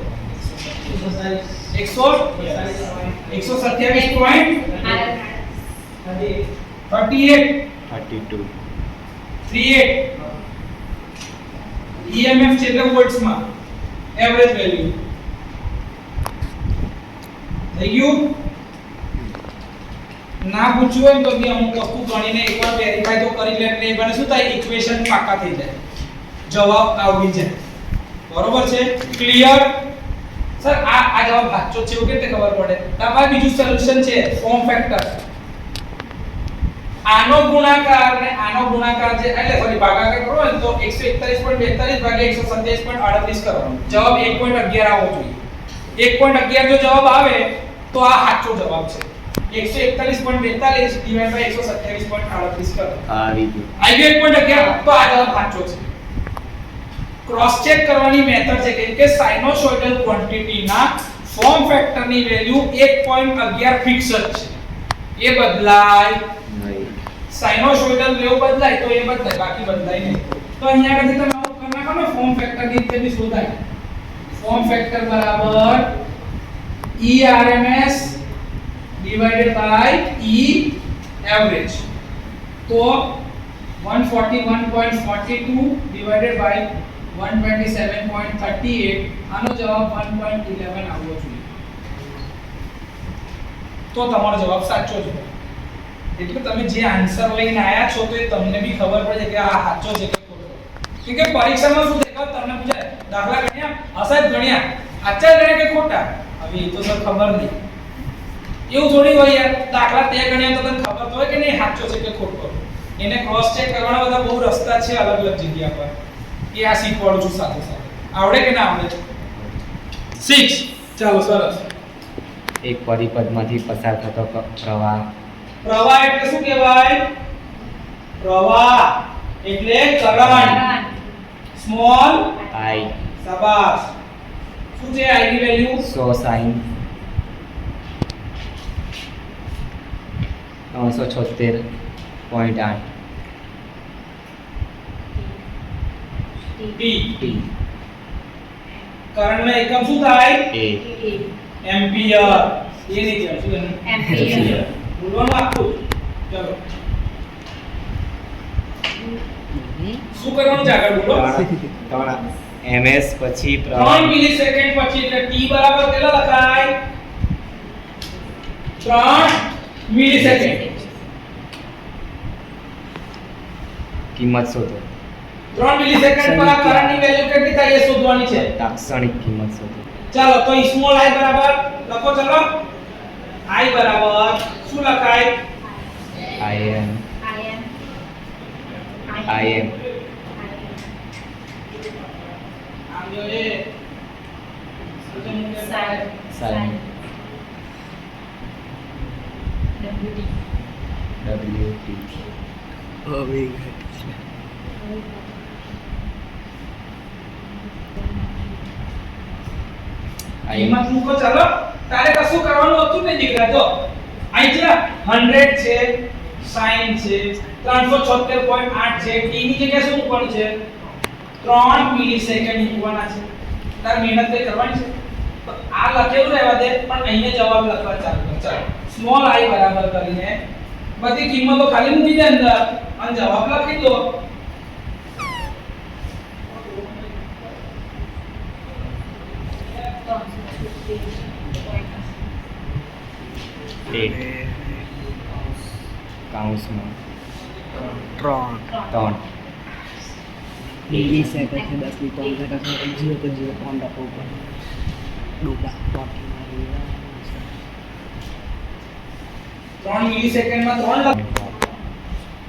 127 point 38 32 38 EMF છે એટલે વોલ્ટ્સ માં એવરેજ વેલ્યુ થઈ ગયું ના પૂછ્યું હોય તો બી અમુક વસ્તુ ગણીને એકવાર વેરીફાઈ તો કરી લે એટલે એ બને શું થાય ઇક્વેશન પાકા થઈ જાય જવાબ આવડી જાય બરોબર છે ક્લિયર સર આ જવાબ સાચો છે એવું કેવી રીતે ખબર પડે તમારે બીજું સોલ્યુશન છે ફોર્મ ફેક્ટર આનો ગુણાકાર ને આનો ગુણાકાર છે એટલે સોરી ભાગાકાર કરો ને તો 141.42 ભાગ્યા 127.38 કરવાનો જવાબ 1.11 આવવો જોઈએ 1.11 જો જવાબ આવે તો આ સાચો જવાબ છે 141.42 ડિવાઇડ બાય 127.38 કરો આવી ગયું આવી 1.11 તો આ જવાબ સાચો છે ક્રોસ ચેક કરવાની મેથડ છે કેમ કે સાઇનોસોઇડલ ક્વોન્ટિટી ના ફોર્મ ફેક્ટર ની વેલ્યુ 1.11 ફિક્સ જ છે એ બદલાય નહીં સાઇનોસોઇડલ વેવ બદલાય તો એ બદલાય બાકી બદલાય નહીં તો અહીંયા આગળથી તમે આવું કરી નાખો ને ફોર્મ ફેક્ટર ની રીતે બી શોધાય ફોર્મ ફેક્ટર બરાબર E RMS divided by E average તો 141.42 divided by 127.38 આનો જવાબ 1.11 આવવો જોઈએ તો તમારો જવાબ સાચો છે એટલે તમે જે આન્સર લઈને આયા છો તો એ તમને બી ખબર પડે કે આ સાચો છે કે ખોટો કે પરીક્ષામાં શું દેખાવ તમને પૂછે દાખલા ગણ્યા અસાય ગણ્યા આચાર ગણ્યા કે ખોટા હવે એ તો સર ખબર નહીં એવું થોડી હોય યાર દાખલા તે ગણ્યા તો તને ખબર તો હોય કે નહીં સાચો છે કે ખોટો એને ક્રોસ ચેક કરવાના બધા બહુ રસ્તા છે અલગ અલગ જગ્યા પર કે આ શીખવાડું છું સાથે સાથે આવડે કે ના આવડે 6 ચાલો સરસ એક પરિપથમાંથી પસાર થતો પ્રવાહ પ્રવાહ એટલે શું કહેવાય પ્રવાહ એટલે કરંટ સ્મોલ આઈ શાબાશ શું છે આઈ ની વેલ્યુ 100 sin 376.8 ટી કરંટ નો એકમ શું થાય એ એમ્પિયર એ નહીં છે શું એમ્પિયર બોલવાનું આખું ચલો શું કરવાનું છે આગળ બોલો 3 ms પછી 3 મિલિસેકન્ડ પછી એટલે t બરાબર કેટલા લખાય 3 મિલિસેકન્ડ કિંમત શોધો 3 મિલિસેકન્ડ પર આ કરંટની વેલ્યુ કેટલી થાય એ શોધવાની છે તાત્ક્ષણિક કિંમત શોધો ચાલો તો સ્મોલ i બરાબર લખો ચલો i બરાબર શું લખાય im આમ્યો એ sin wt કિંમત મૂકો ચાલો તારે કશું કરવાનું હતું ને દીકરા જો અહીં છે 100 છે sin છે 376.8 છે t ની જગ્યાએ શું મૂકવાનું છે 3 મિલિસેકન્ડ મૂકવાના છે તાર મહેનત કઈ કરવાની છે તો આ લખેલું રહેવા દે પણ અહીંયા જવાબ લખવા ચાલુ કર ચાલો સ્મોલ i બરાબર કરીને બધી કિંમતો ખાલી મૂકી દે અંદર અને જવાબ લખી દો કાઉન્સમાં 3 મિલિસેકન્ડ થી 10 ની 3 ઘટક જીરો તો જીરો 3 રાખવું પડે ડૂબા 3 મિલિસેકન્ડમાં 3 લખ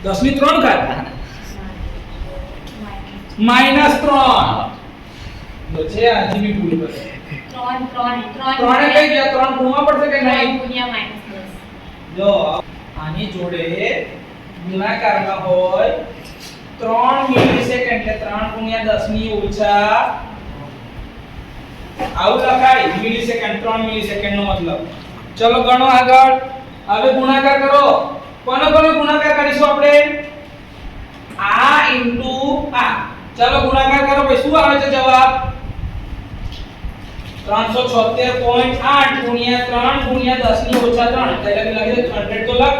10 ની 3 ઘાત -3 તો છે આ જીબી ભૂલ કરે 3 કઈ ગયા 3 ગુણવા પડશે કે નહીં જો આની જોડે ગુણાકારમાં હોય 3 મિલિસેકન્ડ એટલે 3 ગુણ્યા 10 ની ઓછા આવું લખાય મિલિસેકન્ડ 3 મિલિસેકન્ડ નો મતલબ. ચલો ગણો આગળ. હવે ગુણાકાર કરો. કોનો ગુણાકાર કરીશું આપણે? આ ઇન્ટુ આ. ચલો ગુણાકાર કરો ભાઈ. શું આવે છે જવાબ? 376.8 ગુણ્યા 3 ગુણ્યા 10 ની ઓછા 3 એટલે લખી દે 100 તો લખ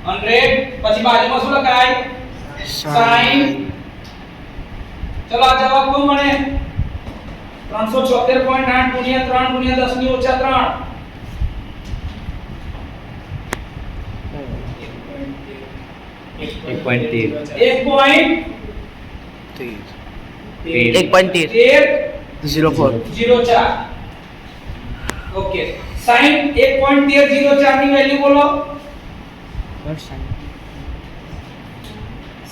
100 પછી બાજુમાં શું લખાય? sin. ચલો આ જવાબ શું મળે? 376.8 ગુણ્યા 3 ગુણ્યા 10 ની ઓછા 3 1.1304. ઓકે. sin 1.1304 ની વેલ્યુ બોલો.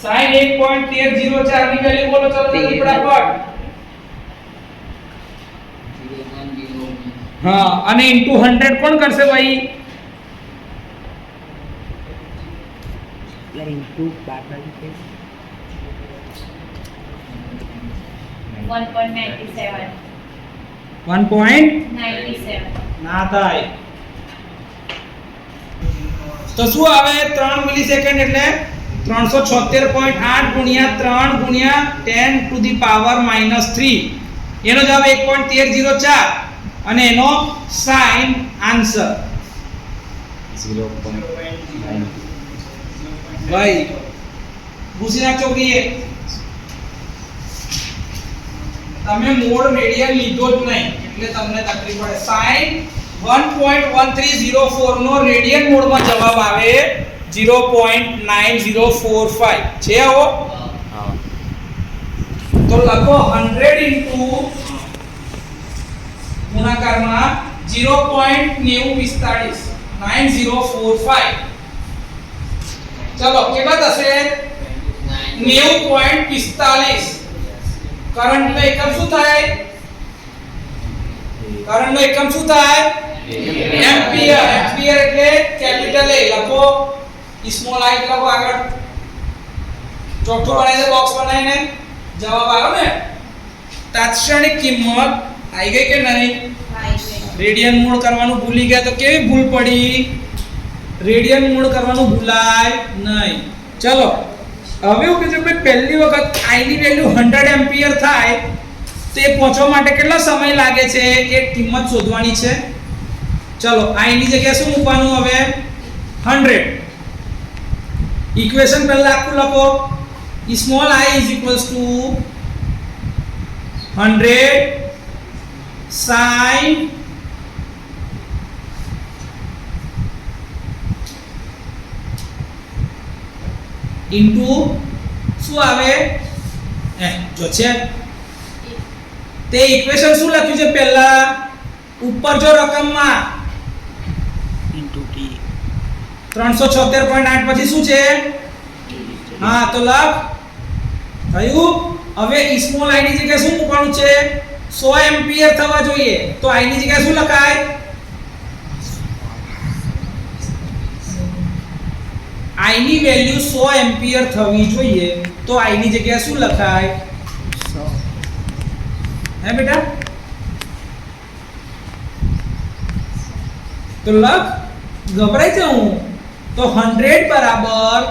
sin 1.1304 ની વેલ્યુ બોલો. ચલો જલ્દી ફટાફટ. હા અને ઇન્ટુ 100 કોણ કરશે ભાઈ? ઇન્ટુ 12 1.97 ના થાય. તો શું આવે? 3 મિલિસેકન્ડ એટલે 376.8 ગુણ્યા 3 ગુણ્યા 10 ટુ ધી પાવર -3 એનો જવાબ 1.1304 અને એનો સાઇન આન્સર 0.9. ભાઈ ભૂસી નાખો કે તમે મોડ રેડિયન લીધો જ નહીં એટલે તમને તકલીફ પડે. sin 1.1304 નો રેડિયન મોડમાં જવાબ આવે 0.9045 છે આવો. તો લખો 100 ઇન્ટુ ગુણાકારમાં 0.9045 ચલો કેટલા થશે? 90.45. કરંટ નો એકમ શું થાય? કરંટ નો એકમ શું થાય? એમ્પિયર. એમ્પિયર એટલે કેપિટલ એ લખો, સ્મોલ આઈ લખો આગળ. ચોખ્ઠું બનાવી દે બોક્સ બનાવીને. જવાબ આવ્યો ને? તાત્ક્ષણિક કિંમત આવી ગઈ કે નહીં? રેડિયન મોડ કરવાનું ભૂલી ગયા તો કેવી ભૂલ પડી? રેડિયન મોડ કરવાનું ભૂલાય નહીં. ચલો હવે એવું કીધું કે પહેલી વખત I ની વેલ્યુ 100 એમ્પિયર થાય તે પહોંચવા માટે કેટલો સમય લાગે છે એ કિંમત શોધવાની છે. ચલો I ની જગ્યાએ શું મૂકવાનું હવે? 100. ઇક્વેશન પહેલા આખું લખો. સ્મોલ I = 100 sin ઇન્ટુ શું આવે? જો છે તે ઇક્વેશન શું લખ્યું છે પહેલા? ઉપર જો રકમમાં ઇન્ટુ t 376.8 પછી શું છે? હા તો લખ થયું. હવે સ્મોલ I ની જગ્યાએ શું મૂકવાનું છે? 100 એમ્પિયર થવા જોઈએ તો I ની જગ્યાએ શું લખાય? I ની વેલ્યુ 100 એમ્પિયર થવી જોઈએ તો I ની જગ્યાએ શું લખાય? 100. હે બેટા? તો લખ. ગભરાઈ જાઉં તો 100 બરાબર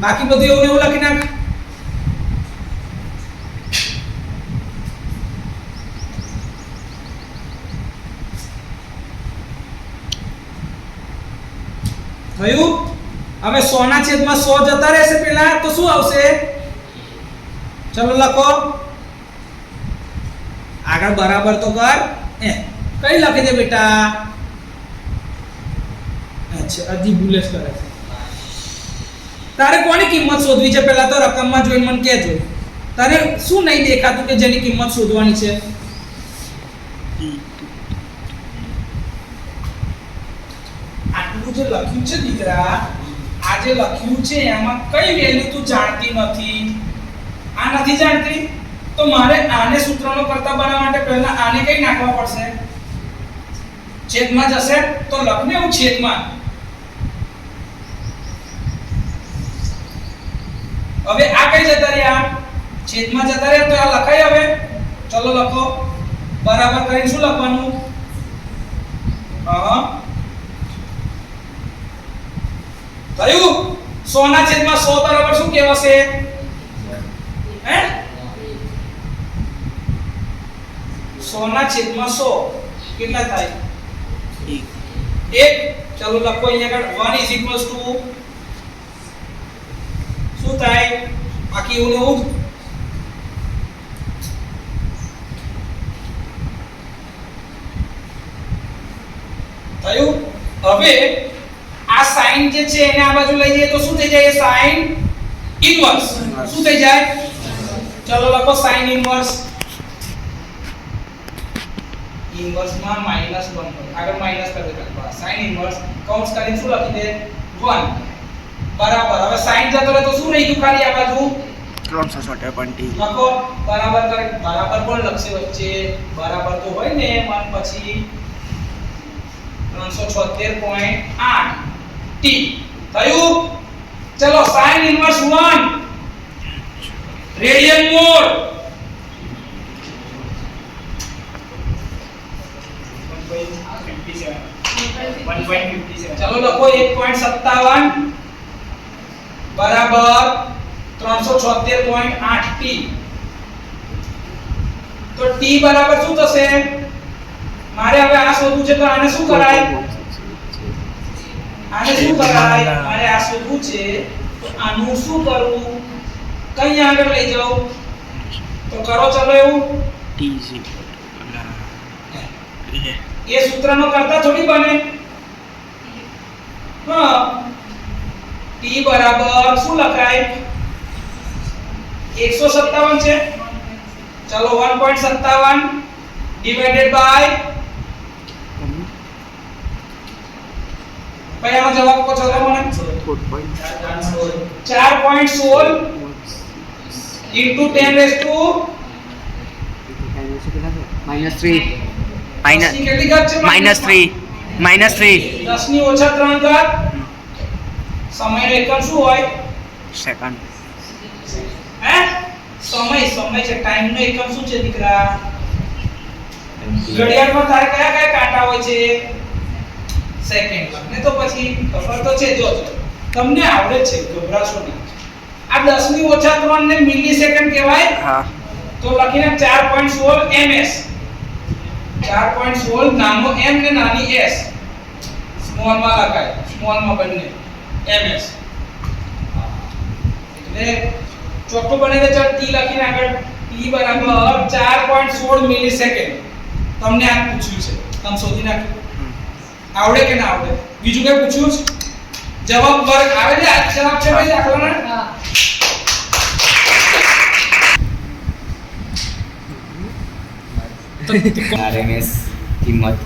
બાકી બધું એવું ને એવું લખી નાખ. થયું. હવે 100 ના છેદમાં 100 જતા રહેશે પેલા તો શું આવશે? ચલો લખો આગળ બરાબર તો કર. કઈ લખી દે બેટા? અચ્છા હજી ભૂલે કરે છે. તારે કોની કિંમત શોધવી છે પહેલા તો રકમમાં જોઈને મને કહેજો. તારે શું નહીં દેખાતું કે જેની કિંમત શોધવાની છે? આટલું જે લખ્યું છે દીકરા, આ જે લખ્યું છે એમાં કઈ વેલ્યુ તું જાણતી નથી? આ નથી જાણતી તો મારે આને સૂત્રનો કરતા બનાવવા માટે પહેલા આને કઈ નાખવા પડશે? છેદમાં જશે તો લખને હું છેદમાં. હવે આ કઈ જતા રહ્યા છેદમાં જતા રહ્યા તો આ લખાય હવે ચલો લખો બરાબર કરીને શું લખવાનું થયું 100 ના છેદમાં 100 બરાબર શું કહેવાશે હે 100 ના છેદમાં 100 કેટલા થાય 1 ચાલો લખો અહીંયા આગળ 1 શું થાય બાકી એવું થયું હવે આ sin જે છે એને આ બાજુ લઈ જઈએ તો શું થઈ જાય sin ઇન્વર્સ શું થઈ જાય ચલો લખો sin ઇન્વર્સ ઇન્વર્સ માં માઈનસ 1 આગળ માઈનસ કરી દેતા sin ઇન્વર્સ કૌંસ કરીને શું લખી દે 1 બરાબર હવે sin જતો રહે તો શું રહી ગયું ખાલી આ બાજુ 376.3 લખો બરાબર કરે બરાબર પણ લખશે વચ્ચે બરાબર તો હોય ને 1 પછી 376.8 t થયું ચલો sin ઇન્વર્સ 1 રેડિયન મોડ 1.57 ચલો લખો 1.57 બરાબર 376.8 t તો t બરાબર શું થશે મારે હવે આ શોધવું છે તો આને શું કરાય મારે આ શોધવું છે તો આનું શું કરવું કઈ આગળ લઈ જાવ તો કરો ચલો એવું t એ સૂત્રનો કરતા થોડી બને હા t બરાબર શું લખાય 157 છે ચલો 1.57 divided by ભાઈ આનો જવાબ કો ચલો મને 4.16 into 10 raised to -3 કેટલી ઘાત છે -3 10 ની ઓછા 3 ઘાત સમયનો એકમ શું હોય સેકન્ડ હે સમય છે ટાઈમ નો એકમ શું છે દીકરા ઘડિયાળમાં તારે કયા કયા કાંટા હોય છે સેકન્ડ ને તો પછી ખબર તો છે જો તમને આવડે છે ગભરાશો નહીં આ 10 ની ઓછા 3 ને મિલી સેકન્ડ કહેવાય હા તો લખીને 4.16 ms 4.16 નાનો m ને નાની s સ્મોલ માં લખાય સ્મોલ માં બંને ms એટલે ચોખ્ખું બને તો ચાલ t લખીને આગળ t બરાબર 4.16 મિલીસેકન્ડ તમને આ પૂછ્યું છે તમે શોધી નાખો આવડે કે ના આવડે બીજું કઈ પૂછ્યું છે જવાબ વર્ગ આવે છે આ જવાબ છે ભાઈ દાખલાના હા RMS કિંમત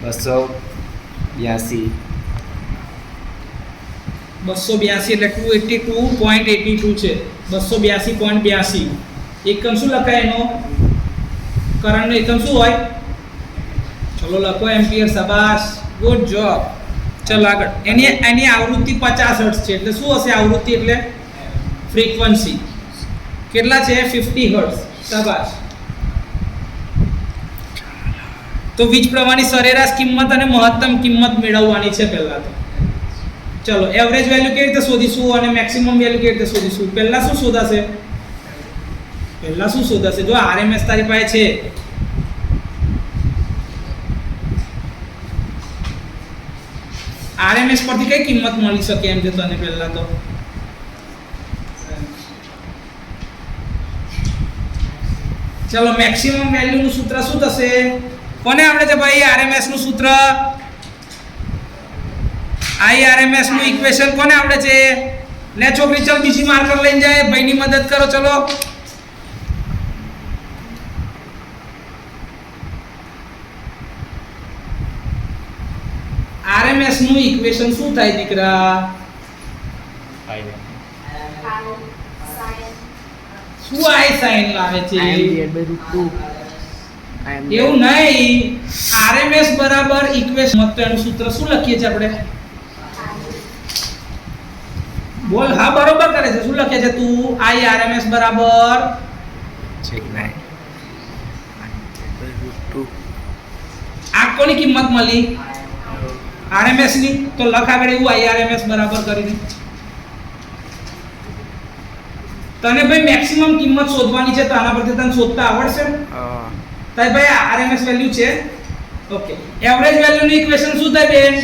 282 282 એટલે 282.82 છે 282.82 એકમ શું લખાય એનો કરંટનો એકમ શું હોય ચલો લખો એમ્પિયર શાબાશ ગુડ જોબ ચલો આગળ એની આવૃત્તિ 50 હર્ટ્ઝ છે એટલે શું હશે આવૃત્તિ એટલે ફ્રીક્વન્સી કેટલા છે 50 હર્ટ્ઝ શાબાશ તો વીજ પ્રવાહની સરેરાશ કિંમત અને મહત્તમ કિંમત મેળવવાની છે પહેલા તો ચલો એવરેજ વેલ્યુ કેવી રીતે શોધીશું અને મેક્સિમમ વેલ્યુ કેવી રીતે શોધીશું પહેલા શું શોધાશે જો આરએમએસ તારી પાસે છે આરએમએસ પરથી કઈ કિંમત મળી શકે એમ છે તને પહેલા તો ચલો મેક્સિમમ વેલ્યુ નું સૂત્ર શું થશે કોને આવડે છે ભાઈ આરએમએસ નું સૂત્ર આઈઆરએમએસ નું ઇક્વેશન કોને આવડે છે લે છોકરી ચાલ બીજી માર્કર લઈને જાય ભાઈની મદદ કરો ચલો આરએમએસ નું ઇક્વેશન શું થાય દીકરા શું આઈ સાઈન લાવે છે એવું નહીં આરએમએસ બરાબર ઇક્વેશન મત એનું સૂત્ર શું લખીએ છીએ આપણે બોલ હા બરોબર કરે છે. શું લખે છે તું? I RMS બરાબર આ કોની કિંમત મળી? RMS ની. તો લખ આગળ એવું I RMS બરાબર કરીને. તને ભાઈ મેક્સિમમ કિંમત શોધવાની છે તો આના પરથી તને શોધતા આવડશે? તાઈ ભાઈ RMS વેલ્યુ છે. ઓકે, એવરેજ વેલ્યુ ની ઇક્વેશન શું થાય બેન?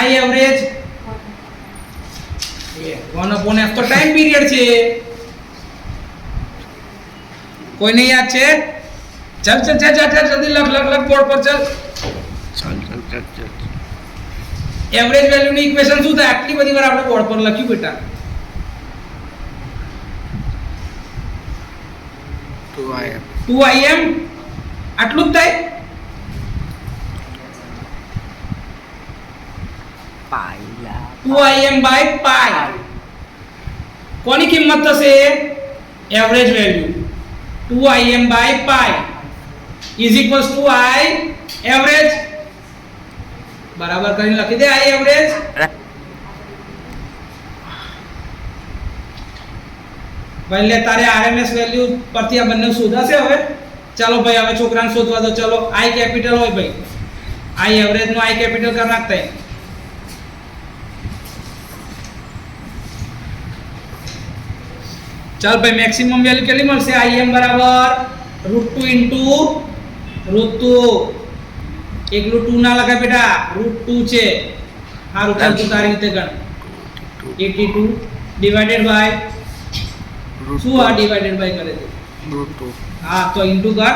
I એવરેજ 1/f તો ટાઈમ પીરિયડ છે. કોઈને યાદ છે? ચલ ચલ ચલ ચલ જલ્દી લખ બોર્ડ પર ચલ. એવરેજ વેલ્યુ ની ઇક્વેશન શું થાય? આટલી બધી વાર આપણે બોર્ડ પર લખ્યું બેટા. 2im આટલું જ થાય. પાયલા 2im by pi. કોની કિંમત થશે? Average value 2im by pi is equals to I average. બરાબર કરીને લખી દે I એવરેજ. ભાઈ લે તારે RMS વેલ્યુ પરથી આ બંને શોધાશે હવે. ચાલો ભાઈ હવે છોકરાને શોધવા દો. ચલો I કેપિટલ હોય ભાઈ. I એવરેજ નો I કેપિટલ કરી નાખતા. ચાલ ભાઈ મેક્સિમમ વેલ્યુ કેટલી મળશે? Im બરાબર √2 into √2. એકલું 2 ના લખાય બેટા, √2 છે. હારું ચાલ તું તારી રીતે ગણ. 82 ડિવાઇડેડ બાય શું? આ ડિવાઇડેડ બાય કરે છે. હા તો ઇન્ટુ કર.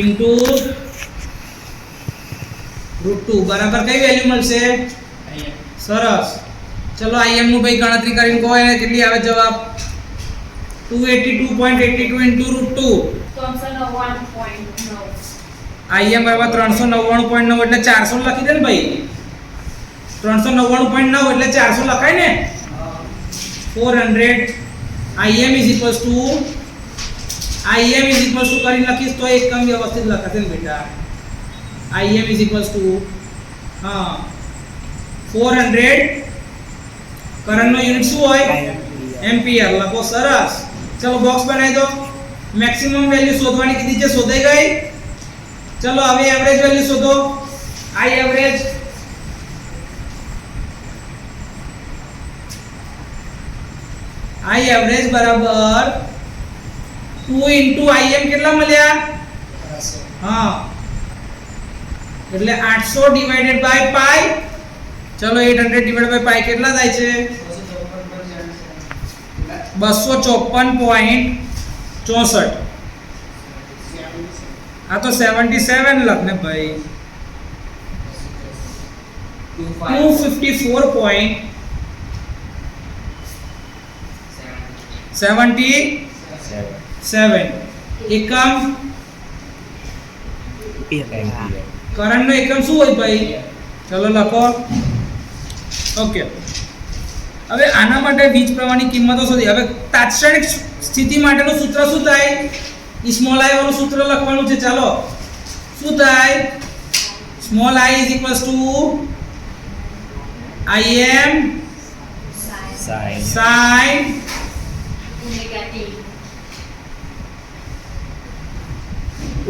ઇન્ટુ √2 બરાબર કઈ વેલ્યુ મળશે? સરસ. ચલો Im નું ભાઈ ગણતરી કરીને કહો એને કેટલી આવે જવાબ? 282.82 into √2. 399.9. Im બરાબર 399.9 એટલે 400 લખી દે ને ભાઈ. 399.9 એટલે 400 લખાય ને. 400 Im is equals to કરીને લખીશ તો એકમ વ્યવસ્થિત લખાશે ને બેટા. Im is equals to 400 current નો યુનિટ શું હોય? એમ્પિયર લખો. સરસ. ચલો બોક્સ બનાવી દો. મેક્સિમમ વેલ્યુ શોધવાની કીધી છે, શોધાઈ ગઈ. ચલો હવે એવરેજ વેલ્યુ શોધો. I એવરેજ બરાબર 2 into Im કેટલા મળ્યા? હા એટલે 800 divided by pi. ચલો 800 divided by pi કેટલા થાય છે? 254.64. આ તો 77 લખ ને ભાઈ. 254.77 એકમ. કરંટ નો એકમ શું હોય ભાઈ? ચલો લખો. ઓકે, હવે આના માટે વીજ પ્રવાહની કિંમતો શોધી. હવે તાત્ક્ષણિક સ્થિતિ માટેનું સૂત્ર શું થાય? સ્મોલ I વાળું સૂત્ર લખવાનું છે. ચાલો શું થાય? Small I is equals to Im sin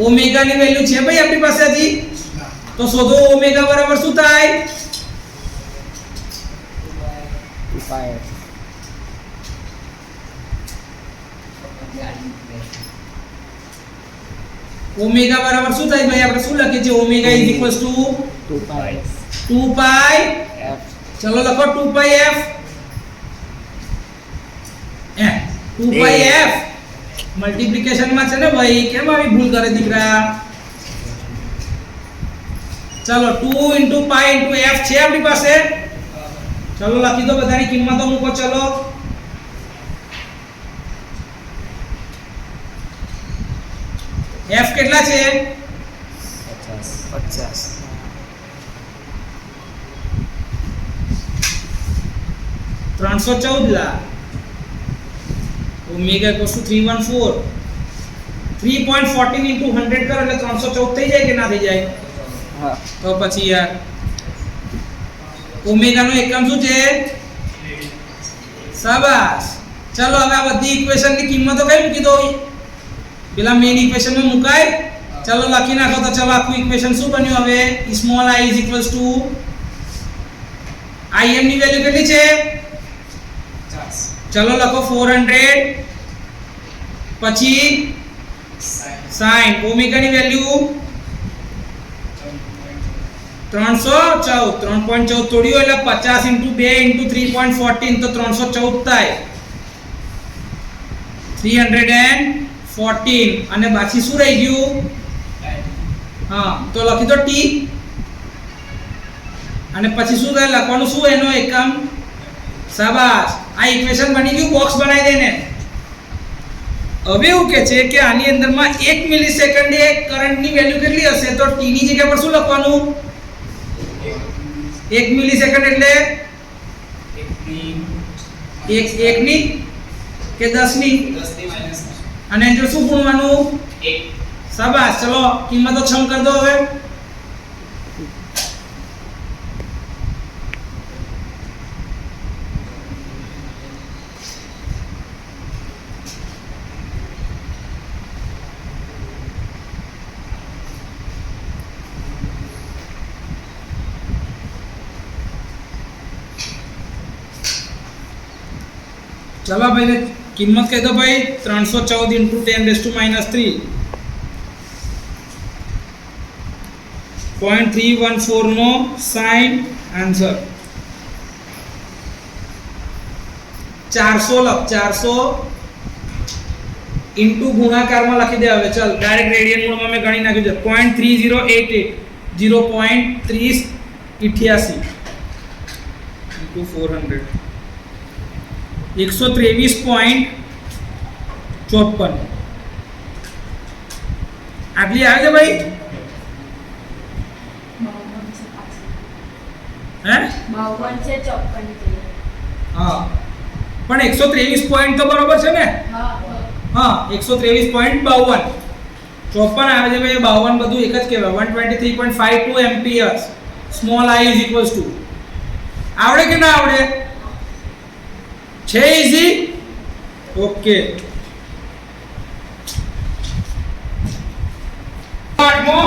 omega ની વેલ્યુ છે ભાઈ આપણી પાસે હજી. તો શોધો ઓમેગા બરાબર શું થાય? ઓમેગા બરાબર શું થાય ભાઈ? આપણે શું લખીએ છીએ? Omega is equals to 2 pi f. ચલો લખો 2 પાઈ f. 2 પાઈ f મલ્ટીપ્લિકેશન માં છે ને ભાઈ. કેમ આવી ભૂલ કરે દીકરા? ચલો 2 into પાઈ into f છે આપણી પાસે. ચલો લખી દો. બધાની કિંમતો મૂકો. ચલો f કેટલા છે? 50. $314 લાખ. ઓમેગા = 314. 3.14 into 100 કરો એટલે 314 થઈ જાય કે ના થઈ જાય? હા. તો પછી યાર ઓમેગા નો એકમ શું છે? શાબાશ. ચલો હવે આ બધી ઇક્વેશન ની કિંમતો કઈ મૂકી દો? પેલા મેઈન ઇક્વેશન માં મુકાય. ચલો લખી નાખો. તો ચલો આખું ઇક્વેશન શું બન્યું હવે? Small I is equals to Im ની વેલ્યુ કેટલી છે? ચલો લખો 400 પછી sin ઓમેગા ની વેલ્યુ 314 તોડ્યું એટલે 50 into 2 into 3.14 તો 314 થાય 314 અને બાકી શું રહી ગયું? હા તો લખી દો t અને પછી શું થાય લખવાનું શું એનો એકમ? શાબાશ. આ ઇક્વેશન બની ગયું. બોક્સ બનાવી દેને. હવે એવું કે છે કે આની અંદરમાં 1 મિલિસેકન્ડે કરંટની વેલ્યુ કેટલી હશે? તો t ની જગ્યા પર શું લખવાનું? 1 મિલિસેકન્ડ એટલે 1 ની કે 10 ની? અને જો શું ગુણવાનું? 1. શાબાશ. ચલો કિંમતો છમ કરી દો હવે. चलो भाई ने कीमत कह दो भाई 314 into 10⁻³ 0.314 નો સાइन आंसर 400 લખ 400 ઇન્ટુ ગુણાકારમાં લખી દે. હવે ચાલ ડાયરેક્ટ રેડિયન મોડમાં મેં ગણી નાખ્યું છે 0.3088 0.3088 into 400 123.54 આટલી આવે છે ભાઈ? હે 52 છે 54 છે. હા પણ 123 પોઈન્ટ તો બરોબર છે ને? હા 123.52 54 આવે છે ભાઈ. 52 બધું એક જ કહેવાય. 123.52 amperes. Small I is equals to આવડે કે ના આવડે? છે ઈઝી? ઓકે. આઠમો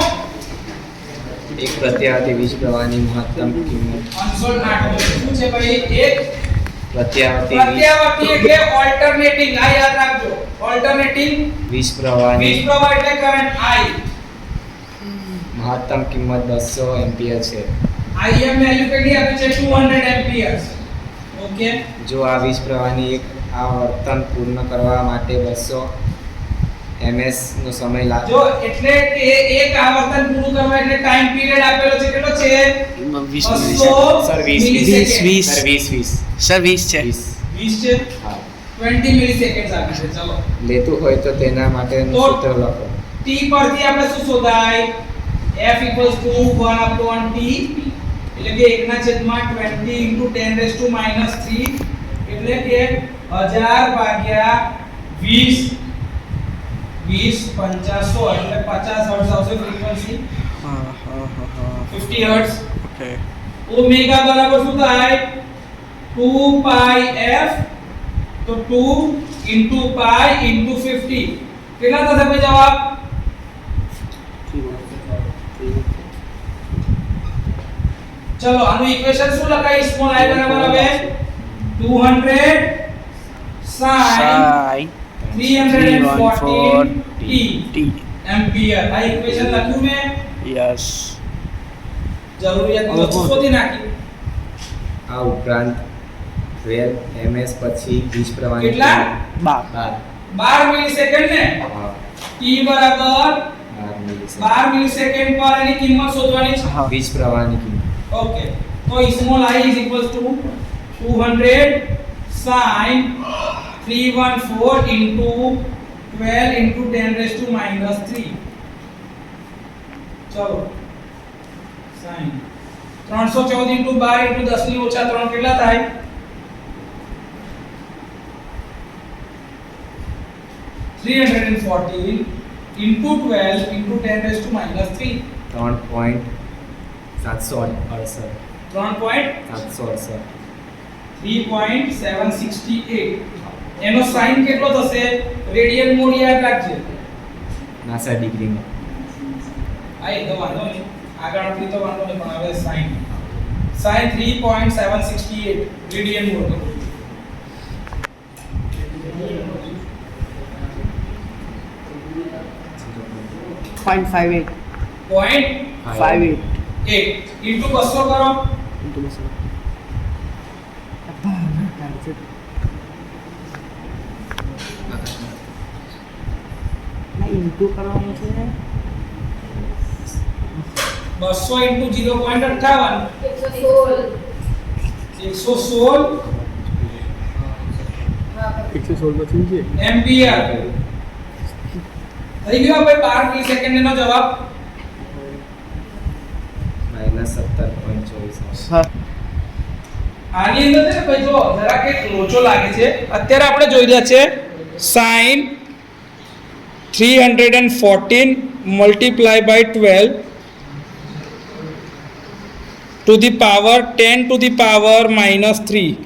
એક પ્રત્યાવર્તી વીજ પ્રવાહની મહત્તમ કિંમત. આન્સર આઠમો શું છે ભાઈ? એક પ્રત્યાવર્તી એટલે ઓલ્ટરનેટિંગ. આ યાદ રાખજો. ઓલ્ટરનેટિંગ વીજ પ્રવાહની વીજ પ્રવાહ એટલે કરંટ I. મહત્તમ કિંમત 200 એમ્પિયર છે. Im વેલ્યુ કેટલી આપી છે? 200 એમ્પિયર્સ. ઓકે. જો આ વીજ પ્રવાહની એક આવર્તન પૂર્ણ કરવા માટે 200 ms નો સમય લાગે. જો એટલે કે એક આવર્તન પૂરું કરવા એટલે ટાઈમ પીરિયડ આપેલો છે. કેટલો છે? 20 સર 20 મિલિસેકન્ડ. સર 20 સર 20 છે. 20 છે. હા 20 મિલિસેકન્ડ આપે છે. ચલો લેતું હોય તો તેના માટેનું તો સૂત્ર લખો. t પરથી આપણે શું શોધાય? f 1/t એટલે કે 1/20 એટલે કે 1000 ભાગ્યા 20 20 50 100 એટલે 50 હર્ટ્ઝ આવશે ફ્રીક્વન્સી. હા હા હા 50 હર્ટ્ઝ. ઓકે. ઓમેગા બરાબર શું થાય? 2 પાઈ f. તો 2 into પાઈ into 50 કેટલા થશે ભાઈ જવાબ? चलो આનું ઇક્વેશન શું લખાય? સ્મોલ I બરાબર હવે 200 sin 314 t એમ્પિયર. આ ઇક્વેશન લખ્યું મેં. યસ. જરૂરિયાત વસ્તુ શોધી નાખી. આ ઉપરાંત 12 ms પછી વીજ પ્રવાહની કેટલા? 12 મિલિસેકન્ડ ને? હા t બરાબર 12 મિલિસેકન્ડ. 12 મિલિસેકન્ડ પર એની કિંમત શોધવાની છે. વીજ પ્રવાહની કિંમત. ओके तो small I is equals to 200 sin 314 into 12 into 10⁻³ चलो sin 314 into 12 into 10 ની ઓછા 3 કેટલા થાય? 314 into 12 into 10 raised to minus 3. 3.768 3.768 એનો સાઈન કેટલો થશે? રેડિયન મોડ યાદ રાખજે. નાસા ડિગ્રીમાં આ એ તો વાંધો નહીં, આગળ આપણી તો વાંધો નહીં, પણ હવે સાઈન 3.768 રેડિયન મોડ. 0.58 0.58 into 200 કરો. into બસો ના ઇન્ટુ કરવાનું છે 200 into 0.58 116 116 પછી છે એમ્પિયર. થઈ ગયો ભાઈ 12 મિલિસેકન્ડ નો જવાબ. -17.24 આની અંદર છે ને ભાઈ જો જરા કે લોચો લાગે છે. અત્યારે આપણે જોઈ રહ્યા છે sin 314 multiply by 12 to the power 10 to the power -3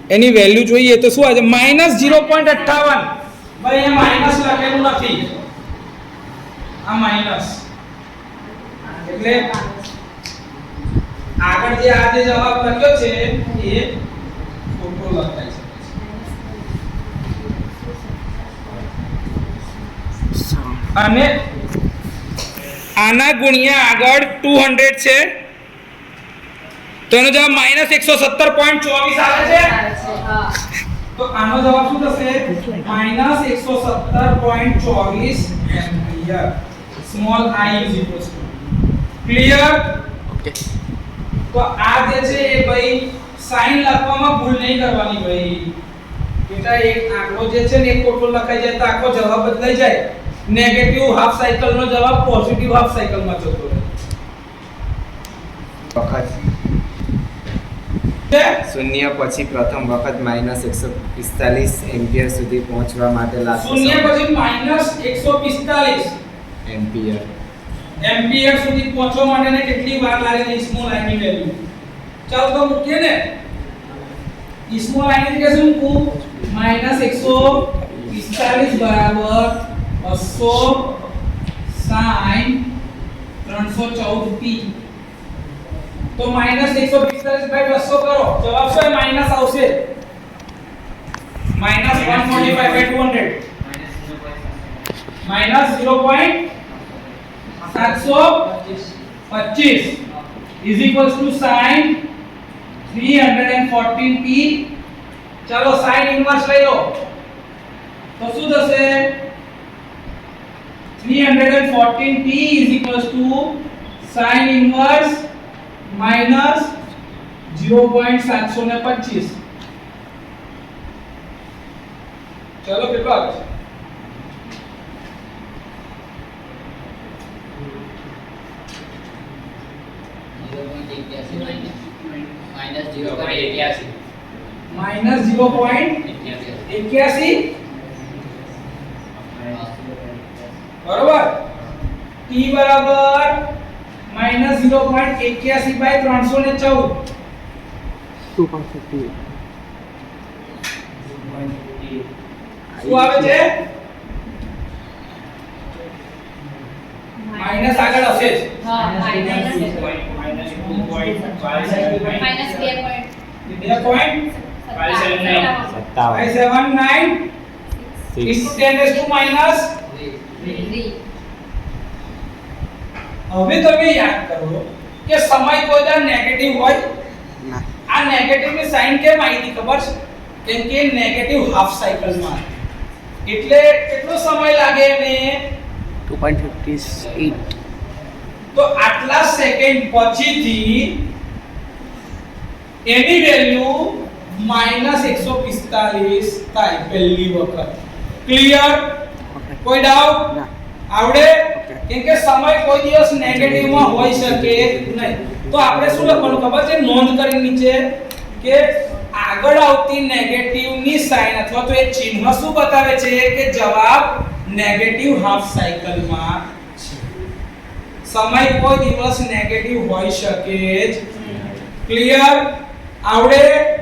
any value જોઈએ તો શું આવે? -0.58. ભાઈ અહીંયા માઈનસ લખેલું નથી, આ માઈનસ એટલે આગળ જે આ જે જવાબ લખ્યો છે એ ખોટો લખાઈ શકે છે. અને આના ગુણ્યા આગળ 200 છે તો એનો જવાબ -117.24 આવે છે. તો આનો જવાબ શું થશે? -117.24 ampere. Small I is equals to clear. Okay તો આ જે છે એ ભાઈ સાઈન લખવામાં ભૂલ નહીં કરવાની ભાઈ. બેટા એક આંકડો જે છે ને એક ખોટો લખાઈ જાય તો આખો જવાબ બદલાઈ જાય. નેગેટિવ હાફ સાયકલ નો જવાબ પોઝિટિવ હાફ સાયકલ માં જતો રહે વખત છે. શૂન્ય પછી પ્રથમ વખત -145 એમ્પિયર સુધી પહોંચવા માટે લાગતો શૂન્ય સમય પછી -145 એમ્પિયર એમ્પિયર સુધી પહોંચવા માટે ને કેટલી વાર લાગે છે? સ્મોલ I ની વેલ્યુ ચાલો તો મૂકીએ ને. સ્મોલ I ની જગ્યાએ શું મૂકું? -145 બરાબર 200 sin 314t. તો -145 બાય 200 કરો, જવાબ શું માઈનસ આવશે? -145 by 200 -0.725 is equals to sin 314t. ચાલો sin ઇન્વર્સ લઈ લો તો શું થશે? 314t is equals to sin inverse minus 0.725. ચલો કેટલો આવે છે? -0.81 બરોબર. t બરાબર -0.81 બાય 314 2.58 શું આવે છે? માઈનસ આગળ હશે જ. હા માઈનસ હવે તમે યાદ કરો કે સમય કોઈ દર નેગેટિવ હોય. ના આ નેગેટિવ ની સાઈન કેમ આવી ખબર છે? કેમ કે નેગેટિવ હાફ સાયકલ માં એટલે કેટલો સમય લાગે ને? 2.58 તો આટલા સેકન્ડ પછીથી એની વેલ્યુ -145 થાય પહેલી વખત. ક્લિયર? કોઈ ડાઉટ? ના આવડે? કેમ કે સમય કોઈ દિવસ નેગેટિવ માં હોઈ શકે નહીં. તો આપણે શું લખવાનું ખબર છે? નોંધ કરી નીચે કે આગળ આવતી નેગેટિવ ની સાઈન અથવા તો એ ચિહ્ન શું બતાવે છે કે જવાબ નેગેટિવ હાફ સાયકલમાં છે. સમય કોઈ દિવસ નેગેટિવ હોઈ શકે જ. ક્લિયર? આવડે?